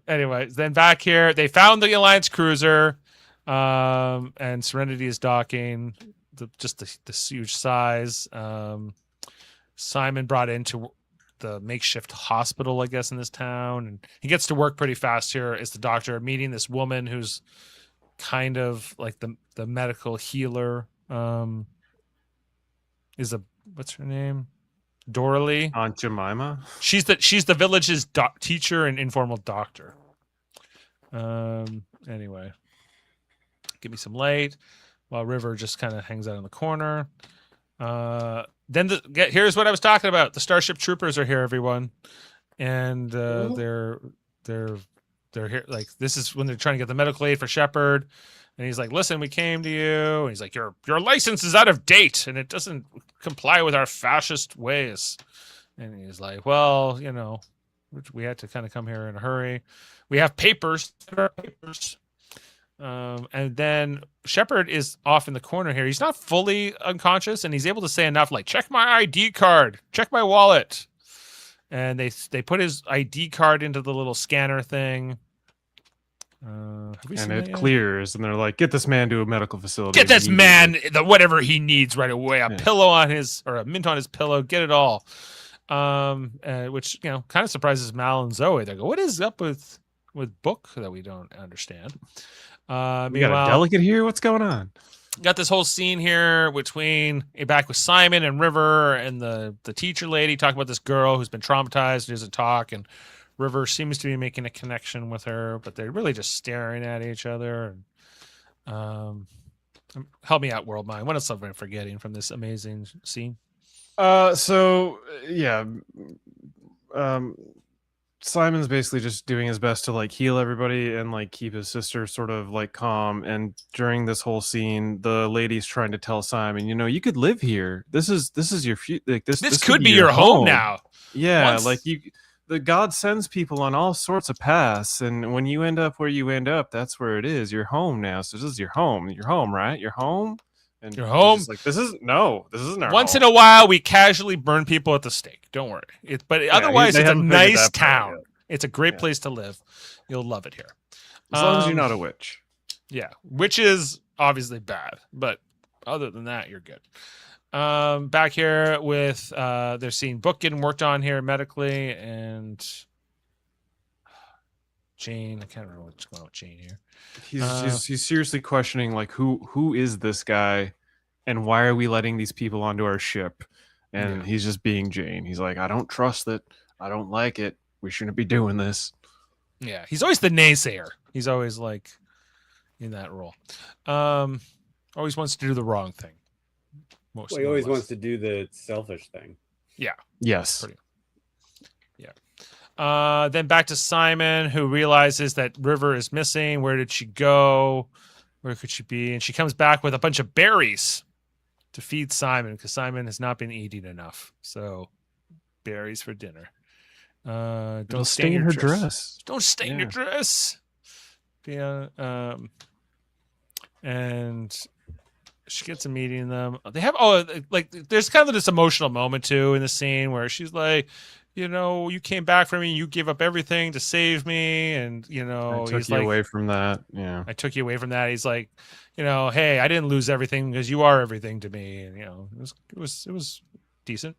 anyway, then back here they found the Alliance cruiser, and Serenity is docking, this huge size. Simon brought into the makeshift hospital, I guess, in this town, and he gets to work pretty fast here as the doctor, meeting this woman who's kind of like the medical healer. What's her name? Doralee. Aunt Jemima. She's the village's teacher and informal doctor. Anyway, give me some light while River just kind of hangs out in the corner. Then here's what I was talking about. The Starship Troopers are here, everyone, and they're here. Like, this is when they're trying to get the medical aid for Shepard, and he's like, "Listen, we came to you." And he's like, "Your license is out of date, and it doesn't comply with our fascist ways." And he's like, "Well, you know, we had to kind of come here in a hurry. We have papers." And then Shepard is off in the corner here. He's not fully unconscious, and he's able to say enough like, "Check my ID card, check my wallet." And they put his ID card into the little scanner thing. And it clears, and they're like, "Get this man to a medical facility. Get this man whatever he needs right away. A pillow on his, or a mint on his pillow. Get it all." Which, you know, kind of surprises Mal and Zoe. They go, "What is up with Book that we don't understand?" We got a delegate here. What's going on? Got this whole scene here between back with Simon and River and the teacher lady talking about this girl who's been traumatized, who doesn't talk, and River seems to be making a connection with her, but they're really just staring at each other. And help me out, Worldmind. What else am I forgetting from this amazing scene? Simon's basically just doing his best to like heal everybody and like keep his sister sort of like calm. And during this whole scene, the lady's trying to tell Simon, you know, you could live here. This is your future. Like this could be your home now. Yeah, the God sends people on all sorts of paths, and when you end up where you end up, that's where it is. Your home now. So this is your home. Your home, right? Your home. And your home. Like, this isn't our Once home. in a while, we casually burn people at the stake. Don't worry. But otherwise, it's a nice town. It's a great place to live. You'll love it here. As long as you're not a witch. Yeah. Witches obviously bad, but other than that, you're good. Back here with they're seeing Book getting worked on here medically, and Jane. I can't remember what's going on with Jane here. He's seriously questioning like who is this guy, and why are we letting these people onto our ship? And he's just being Jane. He's like, I don't trust it. I don't like it. We shouldn't be doing this. Yeah, he's always the naysayer. He's always like in that role. Always wants to do the wrong thing. Well, he always wants to do the selfish thing. Yeah. Yes. Pretty. Yeah. Then back to Simon, who realizes that River is missing. Where did she go? Where could she be? And she comes back with a bunch of berries to feed Simon because Simon has not been eating enough. So berries for dinner. Don't stain her dress. Don't stain your dress. Yeah. And she gets a meeting them. They have there's kind of this emotional moment too in the scene where she's like, you came back for me, you gave up everything to save me, and I took you away from that. Yeah. I took you away from that. He's like, hey, I didn't lose everything because you are everything to me. And it was decent.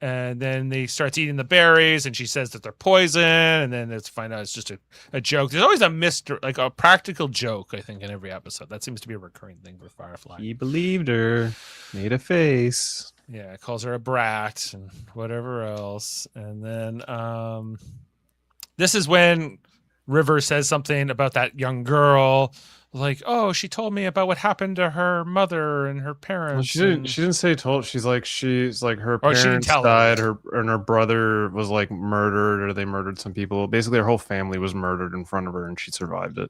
And then they start eating the berries, and she says that they're poison, and then it's find out it's just a joke. There's always a practical joke, I think, in every episode. That seems to be a recurring thing with Firefly. He believed her, made a face. Yeah, calls her a brat and whatever else. And then this is when River says something about that young girl. Like, oh, she told me about what happened to her mother and her parents. Well, she didn't say told. She's like her parents died. Her brother was like murdered, or they murdered some people. Basically, her whole family was murdered in front of her, and she survived it.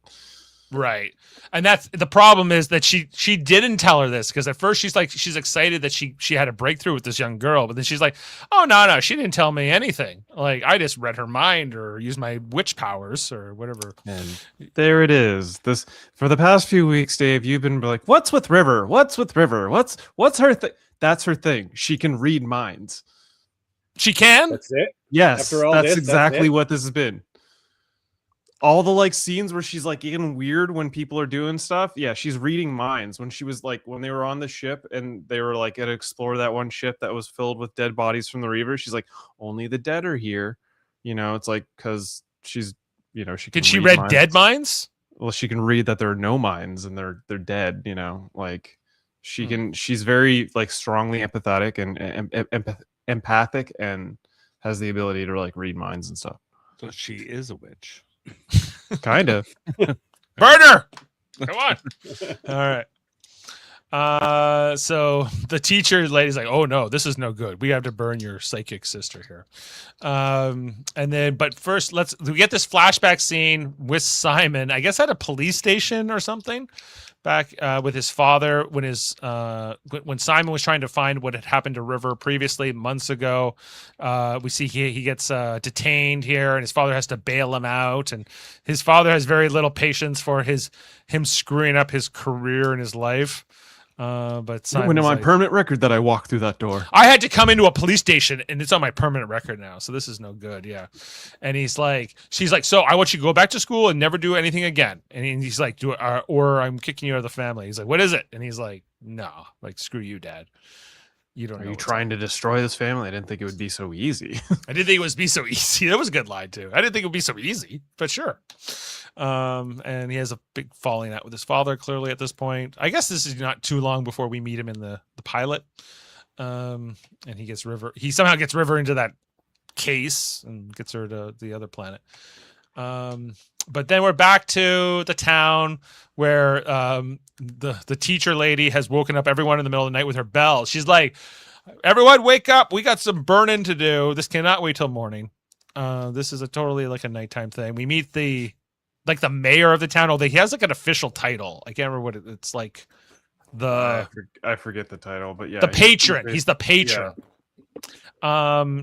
Right. And that's the problem, is that she didn't tell her this, because at first she's excited that she had a breakthrough with this young girl, but then she's like, oh no, she didn't tell me anything. Like, I just read her mind or used my witch powers or whatever. And there it is. This for the past few weeks, Dave, you've been like, what's with River? What's with River? What's her thing? That's her thing. She can read minds. She can? That's it? Yes. After all that's this, exactly what this has been. All the like scenes where she's like getting weird when people are doing stuff. Yeah, she's reading minds. When she was like, when they were on the ship and they were like gonna explore that one ship that was filled with dead bodies from the Reaver, she's like, only the dead are here. It's like, because she's, she can. Did she read minds. dead minds? Well, she can read that there are no minds and they're dead. Like she can. She's very like strongly empathetic and empathic, and has the ability to like read minds and stuff. So she is a witch. Kind of. Burn her! Come on. All right. So the teacher lady's like, oh no, this is no good. We have to burn your psychic sister here. But first we get this flashback scene with Simon, I guess at a police station or something, back with his father when Simon was trying to find what had happened to River previously months ago. We see he gets detained here, and his father has to bail him out, and his father has very little patience for him screwing up his career and his life. But Simon's went on my permanent record that I walked through that door. I had to come into a police station, and it's on my permanent record now, so this is no good. Yeah. And she's like, so I want you to go back to school and never do anything again. And he's like, or I'm kicking you out of the family. He's like, what is it? And he's like, no, like, screw you, Dad. You don't know. Are you trying to destroy this family? I didn't think it would be so easy. I didn't think it would be so easy. That was a good line too. I didn't think it would be so easy, but sure. And he has a big falling out with his father clearly at this point. I guess this is not too long before we meet him in the pilot. And he somehow gets River into that case and gets her to the other planet. But then we're back to the town where the teacher lady has woken up everyone in the middle of the night with her bell. She's like, everyone wake up. We got some burning to do. This cannot wait till morning. This is totally like a nighttime thing. We meet the mayor of the town. He has like an official title. I can't remember what it's like. I forget the title, but yeah. The patron. He's the patron. Yeah.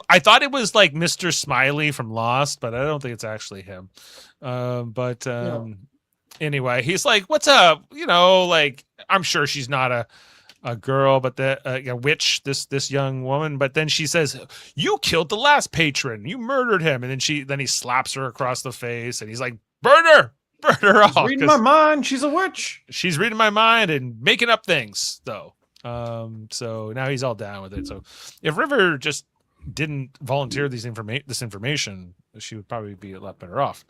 I thought it was like Mr. Smiley from Lost, but I don't think it's actually him. Anyway, he's like, what's up? Like, I'm sure she's not a girl, but a witch, this young woman. But then she says, you killed the last patron. You murdered him. And then he slaps her across the face, and he's like, burn her. burn her off. She's reading my mind. She's a witch. She's reading my mind and making up things, though. So now he's all down with it. So if River just didn't volunteer this information, she would probably be a lot better off.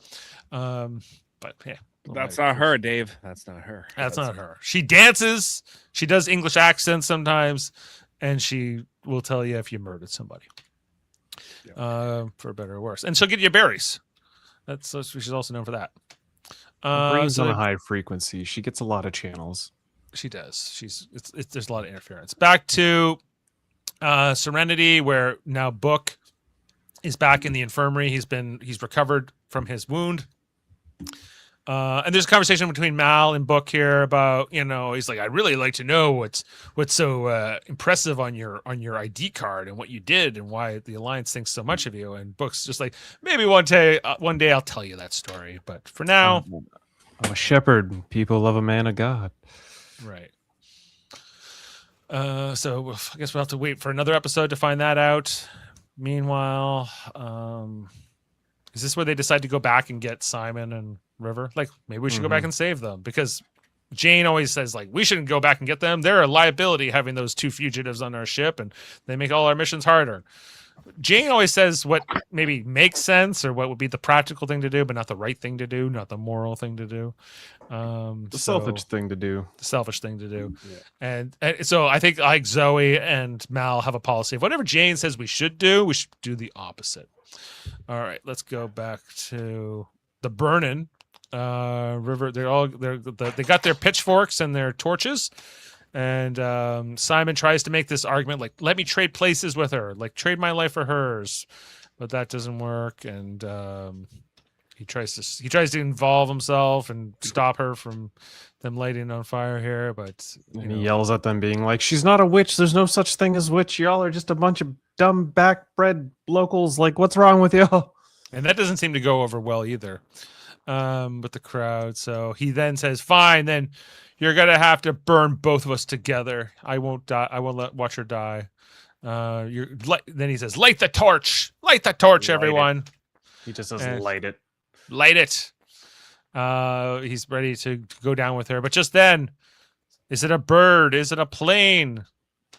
But yeah. That's not her, Dave. That's not her. That's not her. She dances. She does English accents sometimes, and she will tell you if you murdered somebody. For better or worse. And she'll get you berries. She's also known for that. Brain's on a high frequency. She gets a lot of channels. She does. There's a lot of interference. Back to Serenity, where now Book is back in the infirmary. He's recovered from his wound. And there's a conversation between Mal and Book here about, he's like, I'd really like to know what's so impressive on your ID card and what you did and why the Alliance thinks so much of you. And Book's just like, maybe one day I'll tell you that story. But for now, I'm a shepherd. People love a man of God. Right. So I guess we'll have to wait for another episode to find that out. Meanwhile, is this where they decide to go back and get Simon and River? Like, maybe we should go back and save them, because Jane always says, like, we shouldn't go back and get them. They're a liability having those two fugitives on our ship, and they make all our missions harder. Jane always says what maybe makes sense or what would be the practical thing to do, but not the right thing to do, not the moral thing to do. The selfish thing to do. The selfish thing to do. Yeah. And so I think like Zoe and Mal have a policy of whatever Jane says we should do the opposite. All right, let's go back to the Burnin' River. They got their pitchforks and their torches, and Simon tries to make this argument like, let me trade places with her, like trade my life for hers, but that doesn't work. And he tries to involve himself and stop her from them lighting on fire here, but he yells at them, being like, "She's not a witch. There's no such thing as witch. Y'all are just a bunch of dumb backbred locals. Like, what's wrong with y'all?" And that doesn't seem to go over well either with the crowd. So he then says, "Fine, then you're gonna have to burn both of us together. I won't die. I won't watch her die." Then he says, "Light the torch! Light the torch, everyone!" He just says, "Light it." Light it. He's ready to go down with her, but just then, is it a bird? Is it a plane?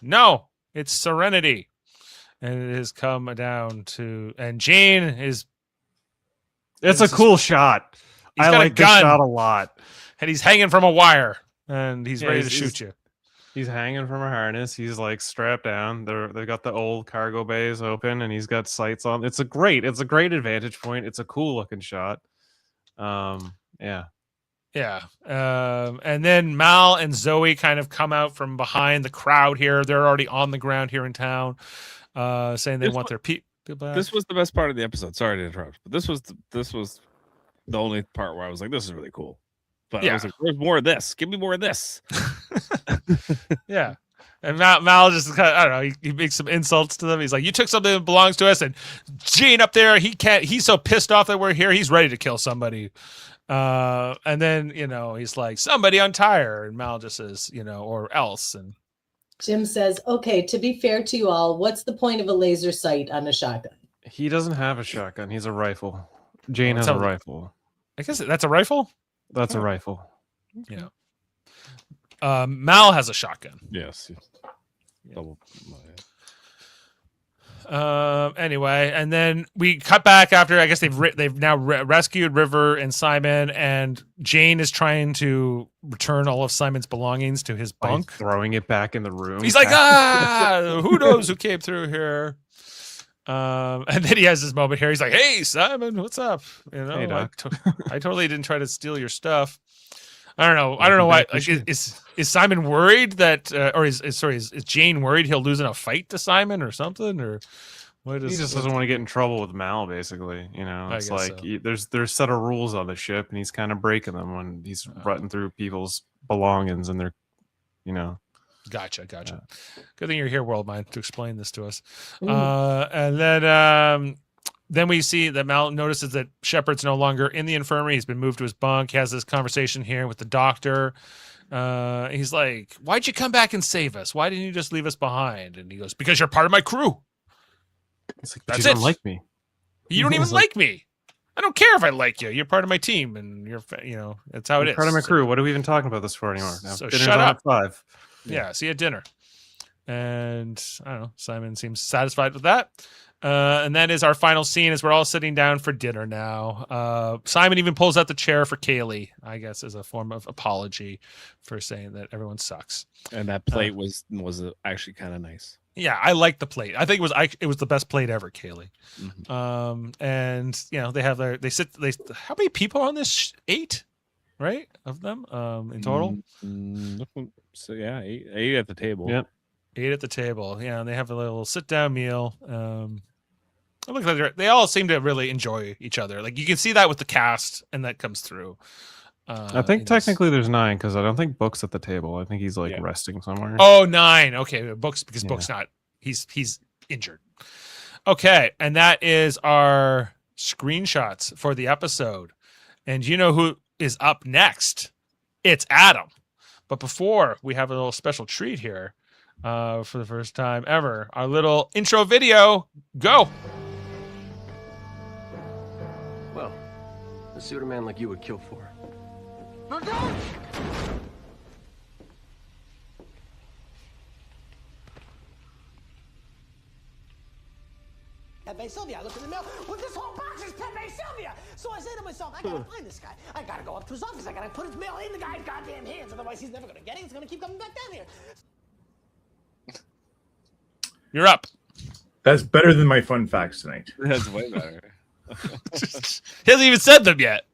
No, it's Serenity, and it has come down to. And Jane is. It's a cool shot. I like this shot a lot. And he's hanging from a wire, and he's ready to shoot you. He's hanging from a harness. He's like strapped down. They've got the old cargo bays open, and he's got sights on. It's a great advantage point. It's a cool looking shot. Yeah. And then Mal and Zoe kind of come out from behind the crowd here. They're already on the ground here in town, saying they want their people back. This was the best part of the episode. Sorry to interrupt, but this was the only part where I was like, this is really cool. But I was like, where's more of this? Give me more of this. Yeah. And Mal just kind of, I don't know, he makes some insults to them. He's like, you took something that belongs to us, and Gene up there, he's so pissed off that we're here, he's ready to kill somebody. And then, he's like, somebody untie her, and Mal just says, or else. And Jim says, okay, to be fair to you all, what's the point of a laser sight on a shotgun? He doesn't have a shotgun. He's a rifle. Jane has a rifle. I guess that's a rifle? That's a rifle. Yeah. Mal has a shotgun. Yes. Yeah. Anyway, and then we cut back after. I guess they've now rescued River and Simon, and Jane is trying to return all of Simon's belongings to his bunk, throwing it back in the room. He's like, who knows who came through here? And then he has this moment here. He's like, "Hey, Simon, what's up? Hey, Doc. I totally didn't try to steal your stuff." I don't know why. Like, is Simon worried that, or is Jane worried he'll lose in a fight to Simon or something, or what? He just doesn't want to get in trouble with Mal. Basically, it's like there's a set of rules on the ship, and he's kind of breaking them when he's rutting through people's belongings, and they're, Gotcha. Good thing you're here, Worldmind, to explain this to us. And then we see that Mal notices that Shepard's no longer in the infirmary. He's been moved to his bunk. He has this conversation here with the doctor. He's like, "Why'd you come back and save us? Why didn't you just leave us behind?" And he goes, "Because you're part of my crew." It's like, "But you don't like me." You don't even like me. I don't care if I like you. You're part of my team, and that's how it is. Part of my crew. What are we even talking about this for anymore? Now, So dinner's shut on up. at 5. Yeah, see you at dinner. And I don't know. Simon seems satisfied with that. And that is our final scene as we're all sitting down for dinner now. Simon even pulls out the chair for Kaylee, I guess, as a form of apology for saying that everyone sucks. And that plate was actually kind of nice. Yeah, I like the plate. I think it was the best plate ever, Kaylee. Mm-hmm. And they have how many people on this? 8, right? Of them in total. So yeah, 8 at the table. Yep. 8 at the table. Yeah, and they have a little sit down meal. It looks like they all seem to really enjoy each other. Like you can see that with the cast, and that comes through. I think technically there's 9 because I don't think Book's at the table. I think he's resting somewhere. Oh, 9. Okay, Book's not. He's injured. Okay, and that is our screenshots for the episode. And you know who is up next? It's Adam. But before we have a little special treat here, for the first time ever, our little intro video. Go. Well, let's see what a man like you would kill for. Pepe Sylvia. I looked in the mail. Well, this whole box is Pepe Sylvia. So I say to myself, I gotta find this guy. I gotta go up to his office. I gotta put his mail in the guy's goddamn hands. Otherwise, he's never gonna get it. He's gonna keep coming back down here. You're up. That's better than my fun facts tonight. That's way better. He hasn't even said them yet.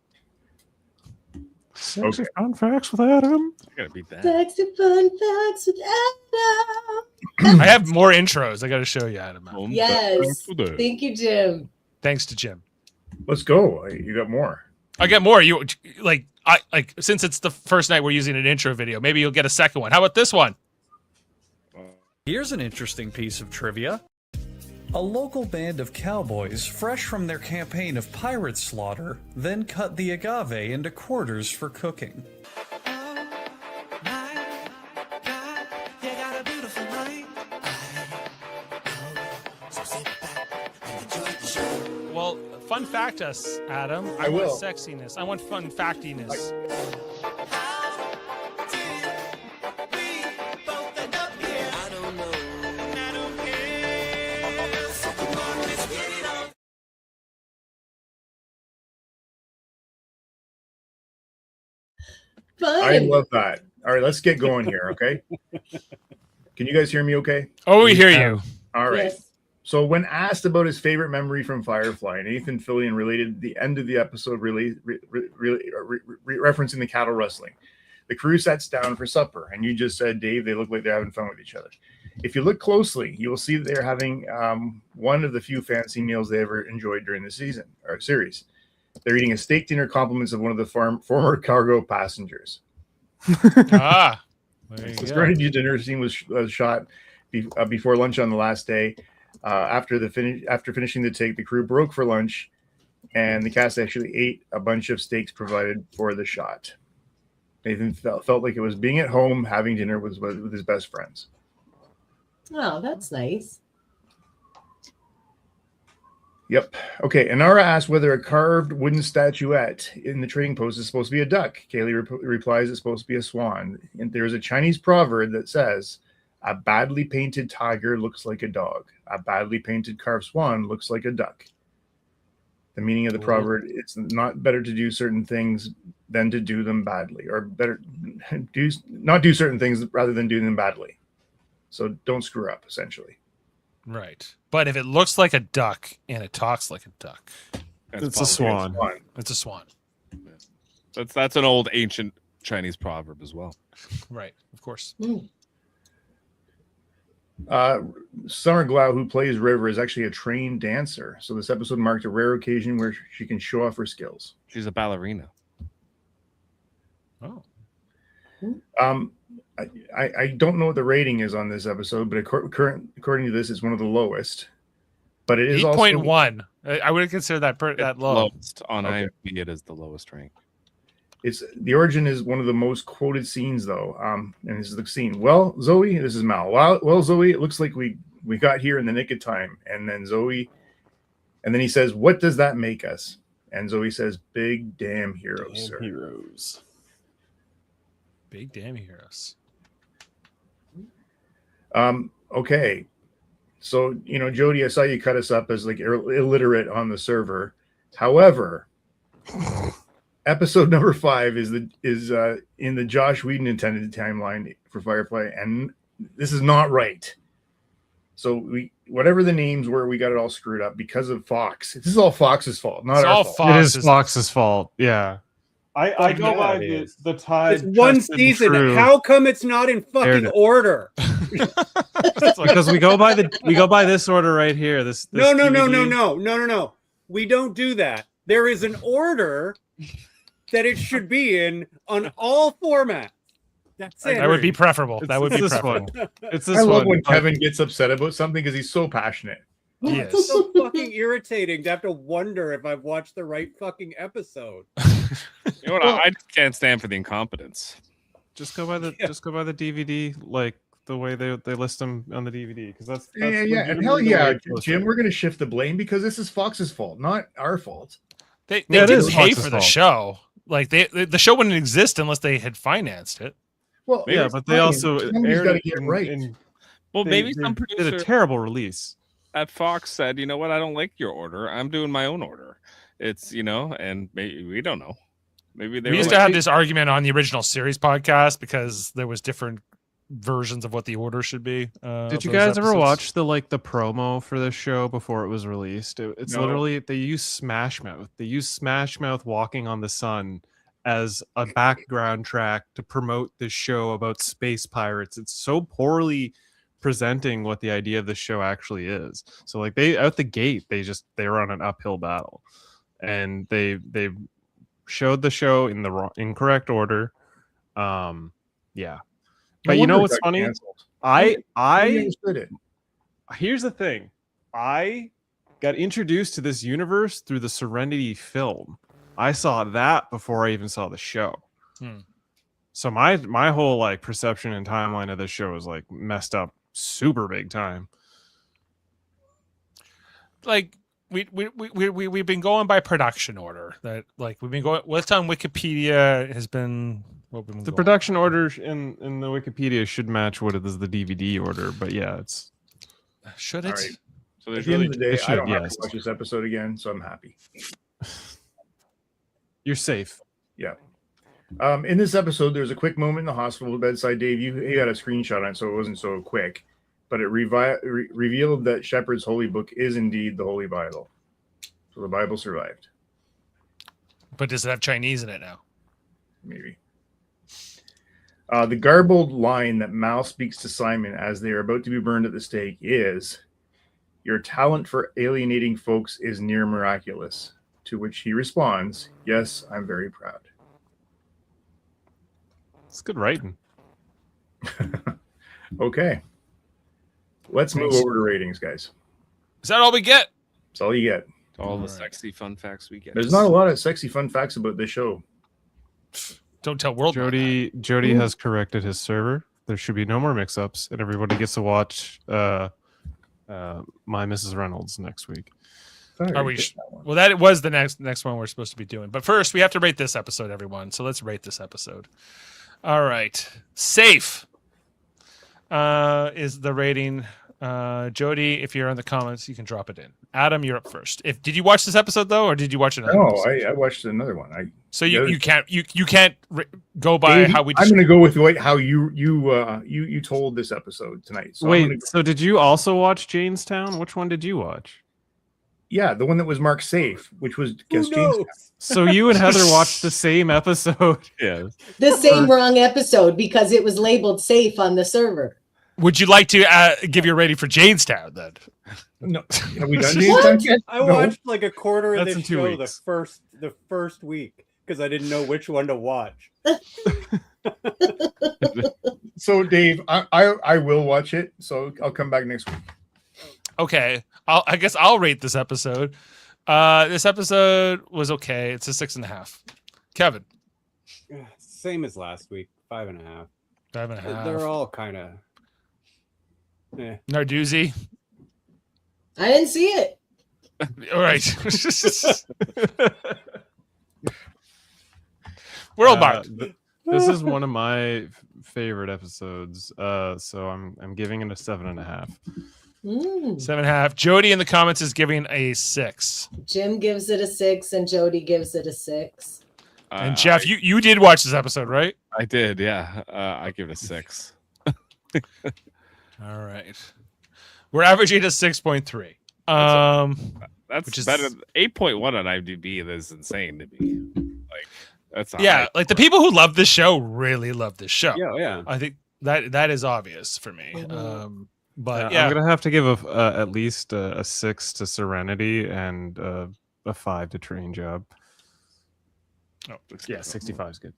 Sexy fun facts with Adam. I gotta beat that. Sexy fun facts with Adam. I have more intros. I got to show you, Adam. Yes. Thank you, Jim. Thanks to Jim. Let's go. You got more. I got more. You since it's the first night we're using an intro video, maybe you'll get a second one. How about this one? Here's an interesting piece of trivia. A local band of cowboys, fresh from their campaign of pirate slaughter, then cut the agave into quarters for cooking. Well, fun fact us, Adam. I will. want sexiness. I want fun factiness. Fun. I love that. All right, let's get going here, okay? Can you guys hear me okay? Oh, we hear you. All right. Yes. So when asked about his favorite memory from Firefly, Nathan Fillion related the end of the episode referencing the cattle rustling. The crew sits down for supper, and you just said, Dave, they look like they're having fun with each other. If you look closely, you will see that they're having one of the few fancy meals they ever enjoyed during the season or series. They're eating a steak dinner compliments of one of the former cargo passengers. There you The go. strategy dinner scene was shot before lunch on the last day. After finishing the take, the crew broke for lunch, and the cast actually ate a bunch of steaks provided for the shot. Nathan felt like it was being at home having dinner with his best friends. Oh, that's nice. Yep. Okay. Inara asked whether a carved wooden statuette in the trading post is supposed to be a duck. Kaylee replies it's supposed to be a swan. And there's a Chinese proverb that says, a badly painted tiger looks like a dog. A badly painted carved swan looks like a duck. The meaning of the proverb, it's not better to do certain things than to do them badly, or better not do certain things rather than do them badly. So don't screw up, essentially. Right. But if it looks like a duck and it talks like a duck, It's a swan. it's a swan. That's an old ancient Chinese proverb as well. Right. Of course. Summer Glau, who plays River, is actually a trained dancer. So this episode marked a rare occasion where she can show off her skills. She's a ballerina. Oh. I don't know what the rating is on this episode, but according to this, it's one of the lowest. But it is 8.1. I would consider that low. Lowest on IMDb. It is the lowest rank. It's the origin is one of the most quoted scenes, though. And this is the scene. Well, Zoe, this is Mal. Well, Zoe, it looks like we got here in the nick of time. And then Zoe, and then he says, "What does that make us?" And Zoe says, big damn heroes, Damn sir. heroes. Big damn heroes. Okay. So, Jody, I saw you cut us up as like illiterate on the server. However, episode number 5 is in the Josh Whedon intended timeline for Firefly, and this is not right. So whatever the names were, we got it all screwed up because of Fox. This is all Fox's fault, not our fault. It is Fox's fault. Yeah. I go by the tide. It's one season. True. How come it's not in fucking order? Because we go by this order right here. This No. DVD. We don't do that. There is an order that it should be in on all formats. That's it. That would be preferable. That would be this preferable. one. It's this I love one. when Kevin gets upset about something because he's so passionate. Yes. It's so fucking irritating to have to wonder if I've watched the right fucking episode. You know what? I just can't stand for the incompetence. Just go by the DVD, like the way they list them on the DVD, because that's Yeah. And hell yeah, Jim, we're gonna shift the blame because this is Fox's fault, not our fault. They Yeah, it didn't is pay Fox's for the fault. show. Like the show wouldn't exist unless they had financed it. Well, Yeah, but they also somebody's aired got to it get it in- right. in- Well, they- maybe they some did producer a terrible release. at Fox said, you know what? I don't like your order. I'm doing my own order. It's, and maybe we don't know. Maybe they We were used like, to have this argument on the original series podcast because there was different versions of what the order should be. Did of you those guys ever episodes. watch the promo for this show before it was released? It's No. literally they use Smash Mouth. They use Smash Mouth walking on the sun as a background track to promote this show about space pirates. It's so poorly presenting what the idea of the show actually is. So like they out the gate, they were on an uphill battle, and they showed the show in the incorrect order. Yeah. But you know what's funny? I understood it. Here's the thing. I got introduced to this universe through the Serenity film. I saw that before I even saw the show. So my whole perception and timeline of this show is messed up super big time. Like we've been going by production order. That we've been going. What's on Wikipedia has been what we've been The going. production order in the Wikipedia should match what it is the DVD order, but yeah, it's Should All it? right. so At there's the end really of the day, it I should, don't have yes. to watch this episode again, so I'm happy. you're safe. Yeah. In this episode, there's a quick moment in the hospital bedside. Dave, you got a screenshot on it, so it wasn't so quick. But it revealed that Shepard's holy book is indeed the Holy Bible. So the Bible survived. But does it have Chinese in it now? Maybe. The garbled line that Mal speaks to Simon as they are about to be burned at the stake is, "Your talent for alienating folks is near miraculous." To which he responds, "Yes, I'm very proud." It's good writing. Okay. Let's move over to ratings, guys. Is that all we get? That's all you get. all the Alright. sexy fun facts we get. There's not a lot of sexy fun facts about this show. Don't tell Worldmind. Jody has corrected his server. There should be no more mix-ups, and everybody gets to watch My Mrs. Reynolds next week. Are we? Well, that was the next one we're supposed to be doing. But first, we have to rate this episode, everyone. So let's rate this episode. All right, safe is the rating. Jody, if you're in the comments, you can drop it in. Adam, you're up first. Did you watch this episode though, or did you watch another? No, episode? I watched another one. So you can't go by Dave, how we. I'm going to go with how you told this episode tonight. So Wait, so did you also watch Jamestown? Which one did you watch? Yeah, the one that was marked safe, which was guess Jamestown. So you and Heather watched the same episode. Yeah. The same wrong episode because it was labeled safe on the server. Would you like to give your rating for Jamestown then? No, have we done Jamestown yet? I No. watched like a quarter of That's in this 2 show weeks. the first week because I didn't know which one to watch. So Dave, I will watch it. So I'll come back next week. Okay, I guess I'll rate this episode. This episode was okay. It's a 6.5. Kevin, Same as last week, 5.5. 5.5. They're all kind of. Narduzzi. I didn't see it. All right. Worldmind. This is one of my favorite episodes. So I'm giving it a 7.5. 7.5. Jody in the comments is giving a 6. Jim gives it a 6 and Jody gives it a 6. And Jeff, you did watch this episode, right? I did, yeah. I give it a 6. All right. We're averaging a 6.3. That's which is better. 8.1 on IMDb is insane to me. Like that's like the people who love this show really love this show. Yeah. I think that is obvious for me. But yeah, I'm gonna have to give at least a 6 to Serenity and a 5 to Train Job. Oh, yeah, 65 is good.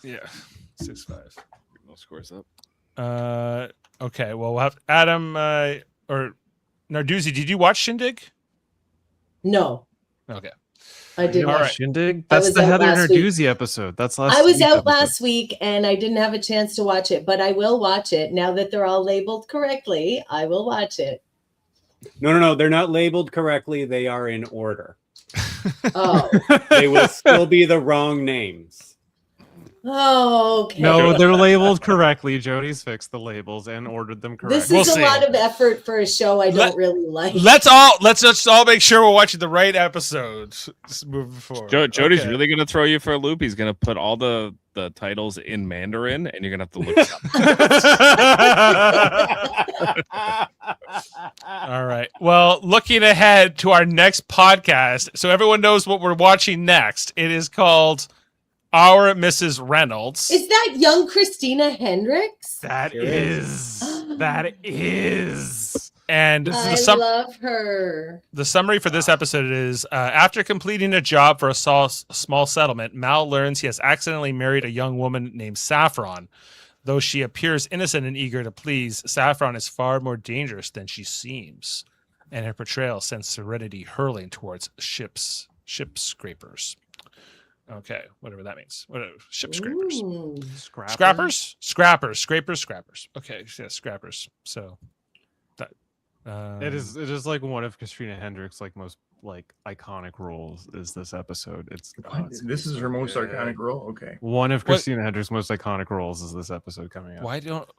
Yeah, 6.5. No scores up. Okay. Well, we'll have Adam or Narduzzi. Did you watch Shindig? No. Okay. I did All not. right. Shindig. That's the Heather Narduzzi episode. That's last. I was week's out episode. last week and I didn't have a chance to watch it, but I will watch it now that they're all labeled correctly. I will watch it. No. They're not labeled correctly. They are in order. Oh. They will still be the wrong names. Oh, okay. No, they're labeled correctly. Jody's fixed the labels and ordered them correctly. This is a lot of effort for a show I don't really like. Let's just all make sure we're watching the right episodes moving forward. Jody's really gonna throw you for a loop. He's gonna put all the titles in Mandarin, and you're gonna have to look it up. All right. Well, looking ahead to our next podcast, so everyone knows what we're watching next. It is called Our Mrs. Reynolds. Is that young Christina Hendricks? That is. And I love her. The summary for this episode is after completing a job for a small settlement, Mal learns he has accidentally married a young woman named Saffron. Though she appears innocent and eager to please, Saffron is far more dangerous than she seems. And her portrayal sends Serenity hurling towards ship scrapers. Okay, whatever that means. Ship scrapers. Scrappers? Scrappers. Okay, yeah, scrappers. So that it is like one of Christina Hendricks' like most like iconic roles is this episode. This is her most iconic role. Okay, one of Christina Hendricks' most iconic roles is this episode coming up.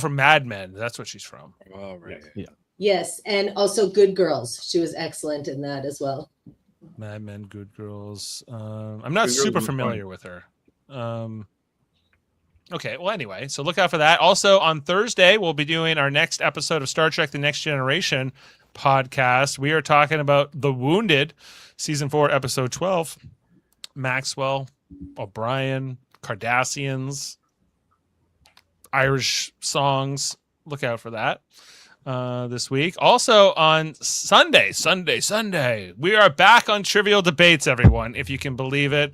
From Mad Men. That's what she's from. Oh, right. Yeah. Yes, and also Good Girls. She was excellent in that as well. Mad Men, Good Girls. I'm not super familiar with her. Okay, well, anyway, so look out for that. Also, on Thursday, we'll be doing our next episode of Star Trek The Next Generation podcast. We are talking about The Wounded, Season 4, Episode 12. Maxwell, O'Brien, Cardassians, Irish songs. Look out for that. This week. Also on Sunday, we are back on Trivial Debates, everyone, if you can believe it.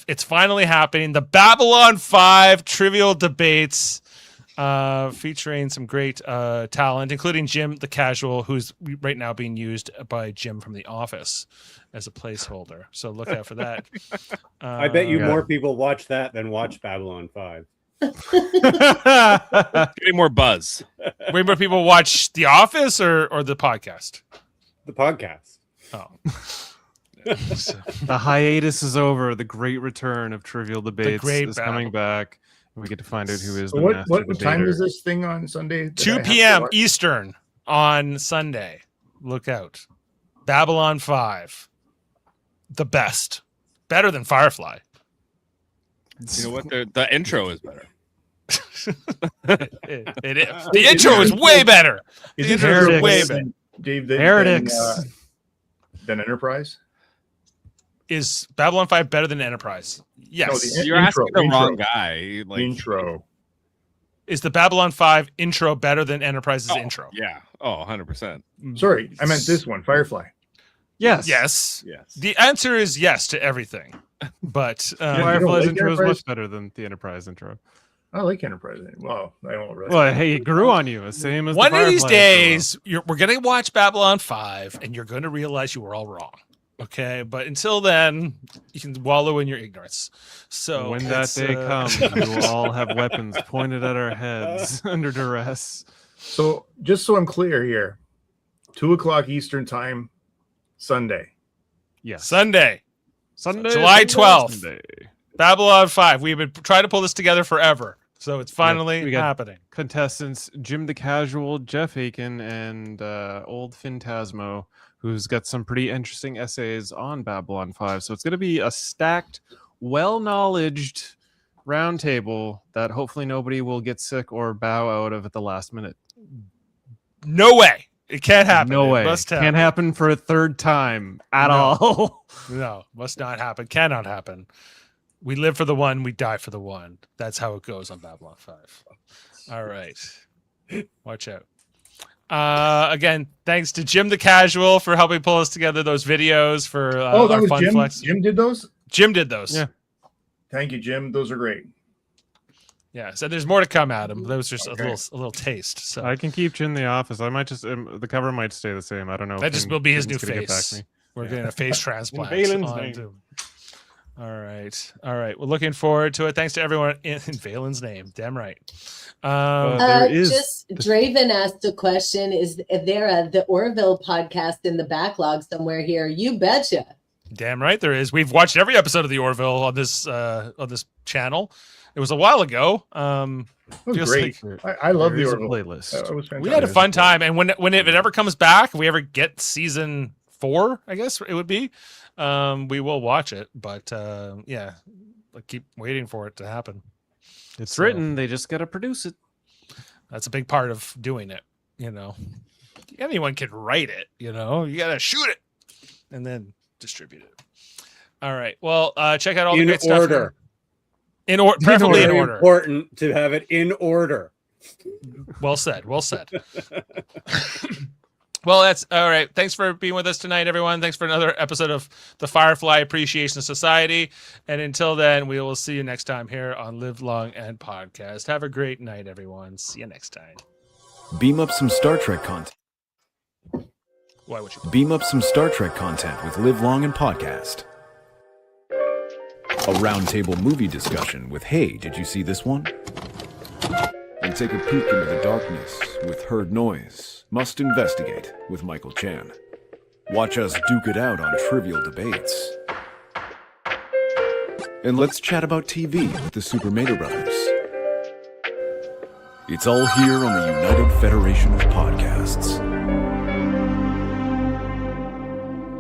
It's finally happening. The Babylon 5 Trivial Debates, featuring some great talent, including Jim the Casual, who's right now being used by Jim from The Office as a placeholder. So look out for that. I bet you more people watch that than watch Babylon 5. Getting more buzz. Way more people watch The Office or the podcast? The podcast. Oh. The hiatus is over. The great return of Trivial Debates is coming back. We get to find out who is the master what debater. time is this thing on Sunday? 2 p.m. Eastern on Sunday. Look out. Babylon 5. The best. Better than Firefly. You know what? The intro is better. It is. The intro is way better. The intro is way better. Dave, Heretics. Than Enterprise? Is Babylon 5 better than Enterprise? Yes. No, You're asking the wrong guy. Like, intro. Is the Babylon 5 intro better than Enterprise's intro? Yeah. Oh, 100%. Sorry, I meant this one, Firefly. Yes. The answer is yes to everything. But Firefly's intro is much better than the Enterprise intro. I like Enterprise. Well, I won't rest. Well, hey, it grew on you. Same as one the of these Firefly days, we're going to watch Babylon 5, and you're going to realize you were all wrong. Okay, but until then, you can wallow in your ignorance. So when that day comes, we will all have weapons pointed at our heads under duress. So, just so I'm clear here, 2:00 Eastern time, Sunday. Yes. Sunday, Sunday, July Sunday, 12th. Sunday. Babylon 5. We've been trying to pull this together forever, so it's finally we got happening. Contestants Jim the Casual, Jeff Aiken, and Old Phantasmo, who's got some pretty interesting essays on Babylon 5. So it's going to be a stacked, well-knowledged roundtable that hopefully nobody will get sick or bow out of at the last minute. No way. It can't happen. No It way. must happen. Can't happen for a third time at No. all. No, must not happen. Cannot happen. We live for the one, we die for the one. That's how it goes on Babylon 5. All right. Watch out. Again, thanks to Jim the Casual for helping pull us together those videos for That our was fun Jim. flex. Jim did those. Jim did those. Yeah. Thank you, Jim. Those are great. Yeah. So there's more to come, Adam. That was just Okay. a little taste. So I can keep Jim in the office. I might just the cover might stay the same. I don't know. that if just Jim- will be his new Jim's gonna get back to face. me. We're Yeah. getting a face transplant. Valen's onto- name. All right. All right. We're looking forward to it. Thanks to everyone in Valen's name. Damn right. There is- Just Draven asked a question: is there the Orville podcast in the backlog somewhere here? You betcha. Damn right there is. We've watched every episode of the Orville on this channel. It was a while ago. That was Feels great. I love There the is a Orville playlist. That was fantastic. We had a fun time, and when if it ever comes back, if we ever get season 4, I guess it would be. We will watch it, but yeah, I keep waiting for it to happen. It's So- written. They just got to produce it. That's a big part of doing it. Anyone can write it. You gotta shoot it and then distribute it. All right. Well, check out all the In great stuff. order. Preferably in Very order. important to have it in order. Well said. Well said. Well, that's all right. Thanks for being with us tonight, everyone. Thanks for another episode of the Firefly Appreciation Society. And until then, we will see you next time here on Live Long and Podcast. Have a great night, everyone. See you next time. Beam up some Star Trek content. Why would you? Beam up some Star Trek content with Live Long and Podcast. A roundtable movie discussion with Hey, did you see this one? And take a peek into the darkness with Heard Noise. Must Investigate with Michael Chan. Watch us duke it out on trivial debates. And let's chat about TV with the Super Mater Brothers. It's all here on the United Federation of Podcasts.